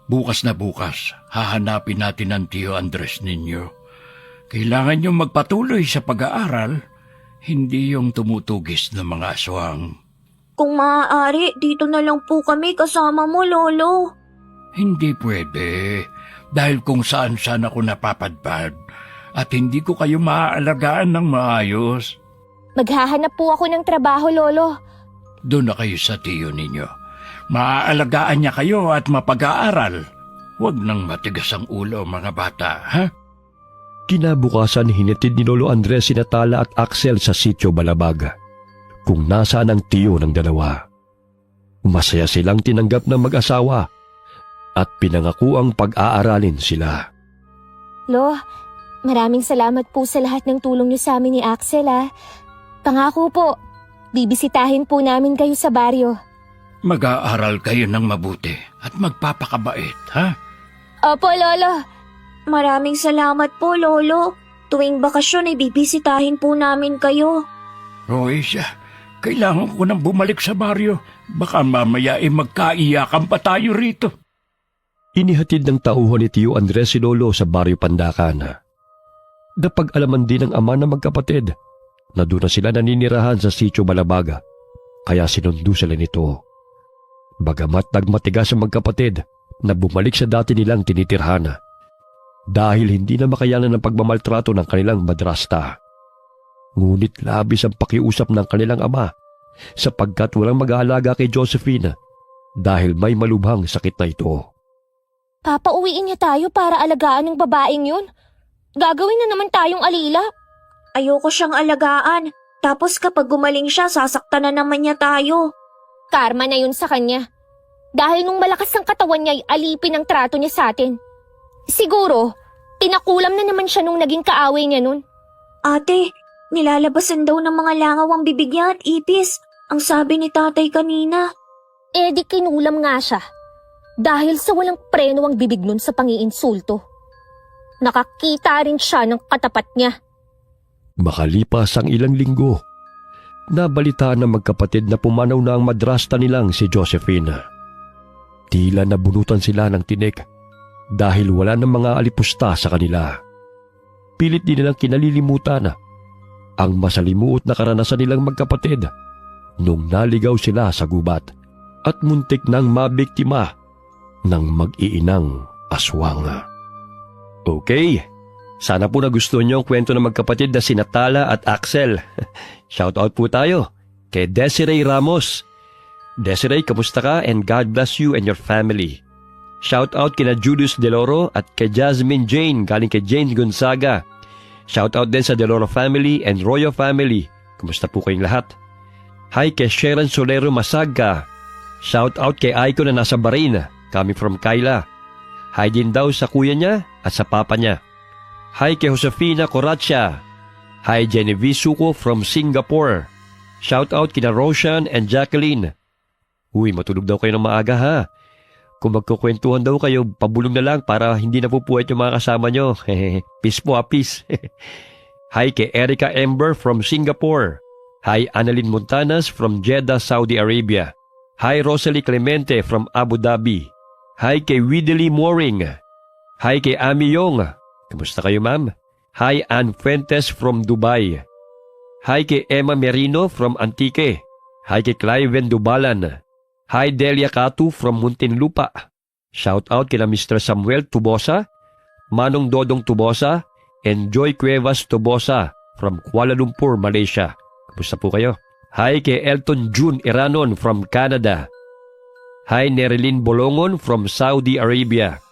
Bukas na bukas, hahanapin natin ang Tio Andres ninyo. Kailangan niyong magpatuloy sa pag-aaral, hindi yung tumutugis ng mga aswang. Kung maaari, dito na lang po kami kasama mo, Lolo. Hindi pwede, dahil kung saan-saan ako napapadpad at hindi ko kayo maaalagaan ng maayos. Maghahanap po ako ng trabaho, Lolo. Doon na kayo sa tiyo ninyo. Maaalagaan niya kayo at mapag-aaral. Huwag nang matigas ang ulo, mga bata, ha? Kinabukasan hinitid ni Lolo Andres sina Tala at Axel sa sitio Balabag, kung nasaan ang tiyo ng dalawa. Masaya silang tinanggap ng mag-asawa at pinangako ang pag-aaralin sila. Lo, maraming salamat po sa lahat ng tulong niyo sa amin ni Axel, ha. Pangako po, bibisitahin po namin kayo sa baryo. Mag-aaral kayo ng mabuti at magpapakabait, ha? Opo, Lolo. Maraming salamat po, Lolo. Tuwing bakasyon ay bibisitahin po namin kayo. Royce, kailangan ko nang bumalik sa baryo. Baka mamaya ay magkaiyakan pa tayo rito. Inihatid ng tauhan ni Tio Andres si Lolo sa baryo Pandakan. Napag-alaman din ng ama na magkapatid na doon na sila naninirahan sa sitio Balabaga, kaya sinundo sila nito. Bagamat nagmatigas ang magkapatid na bumalik sa dati nilang tinitirhan, dahil hindi na makayanan ng pagmamaltrato ng kanilang madrasta. Ngunit labis ang pakiusap ng kanilang ama sapagkat walang mag-aalaga kay Josephine dahil may malubhang sakit na ito. Papauwiin niya tayo para alagaan ng babaeng yun. Gagawin na naman tayong alila. Ayoko siyang alagaan. Tapos kapag gumaling siya, sasaktan na naman niya tayo. Karma na yun sa kanya. Dahil nung malakas ang katawan niya ay alipin ang trato niya sa atin. Siguro, pinakulam na naman siya nung naging kaaway niya nun. Ate, nilalabasan daw ng mga langaw ang bibig niya at ipis. Ang sabi ni tatay kanina. Eh di kinulam nga siya. Dahil sa walang preno ang bibig nun sa pangiinsulto. Nakakita rin siya ng katapat niya. Makalipas ang ilang linggo, nabalitaan ng magkapatid na pumanaw na ang madrasta nilang si Josephine. Tila nabunutan sila ng tinik dahil wala ng mga alipusta sa kanila. Pilit din nilang kinalilimutan ang masalimuot na karanasan nilang magkapatid nung naligaw sila sa gubat at muntik nang mabiktima ng mag-iinang aswang. Okay, sana po nagustuhan niyo ang kwento ng magkapatid na sina Tala at Axel. Shoutout po tayo kay Desiree Ramos. Desiree, kamusta ka and God bless you and your family. Shoutout kina Julius Deloro at kay Jasmine Jane galing kay Jane Gonzaga. Shoutout din sa Deloro family and Royo family. Kamusta po kayong lahat? Hi kay Sharon Solero Masaga. Shoutout kay Aiko na nasa Bahrain, coming from Kaila. Hi din daw sa kuya niya at sa papa niya. Hi kay Josefina Coracha. Hi Genevieve Suko from Singapore. Shoutout kina Roshan and Jacqueline. Uy, matulog daw kayo ng maaga ha. Kung magkukwentuhan daw kayo, pabulong na lang para hindi na pupuwet yung mga kasama nyo. Peace po ha, peace. Hi kay Erica Ember from Singapore. Hi Annalyn Montanas from Jeddah, Saudi Arabia. Hi Rosalie Clemente from Abu Dhabi. Hi kay Widely Mooring. Hi kay Ami Yong. Kamusta kayo ma'am? Hi Ann Fuentes from Dubai. Hi kay Emma Merino from Antique. Hi kay Cliven Dubalan. Hi Delia Catu from Muntinlupa. Shout out kina Mr. Samuel Tubosa, Manong Dodong Tubosa, and Joy Cuevas Tubosa from Kuala Lumpur, Malaysia. Kamusta po kayo? Hi kay Elton June Iranon from Canada. Hi Nerilyn Bolongon from Saudi Arabia.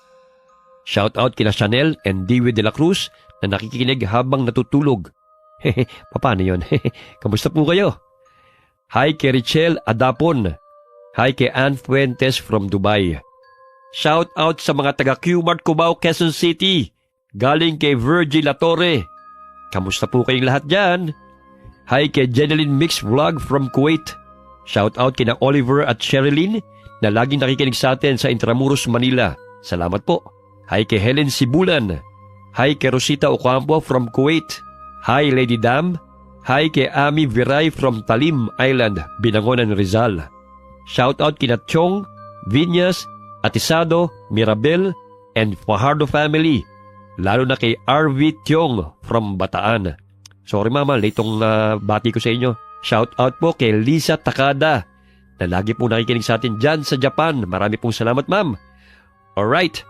Shout out kina Chanel and Dewey de la Cruz na nakikinig habang natutulog. Paano yun? Kamusta po kayo? Hi kay Richelle Adapon. Hi kay Ann Fuentes from Dubai. Shout out sa mga taga Qmart Cubao, Quezon City. Galing kay Virgil Latore. Kamusta po kayong lahat dyan? Hi kay Jeneline Mix Vlog from Kuwait. Shout out kina Oliver at Sherilyn na laging nakikinig sa atin sa Intramuros, Manila. Salamat po. Hi kay Helen Sibulan. Hi kay Rosita Ocampo from Kuwait. Hi Lady Dam. Hi kay Ami Viray from Talim Island, Binangonan, Rizal. Shout out kina Chong, Vinyas, Atisado, Mirabel, and Fajardo family. Lalo na kay RV Tiong from Bataan. Sorry mama, latong bati ko sa inyo. Shout out po kay Lisa Takada na lagi po nakikinig sa atin dyan sa Japan. Marami pong salamat ma'am. Alright,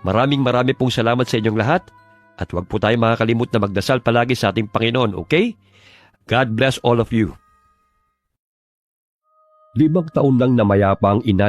maraming pong salamat sa inyong lahat. At huwag po tayo makakalimut na magdasal palagi sa ating Panginoon, okay? God bless all of you. 5 taon lang namayapa ang ina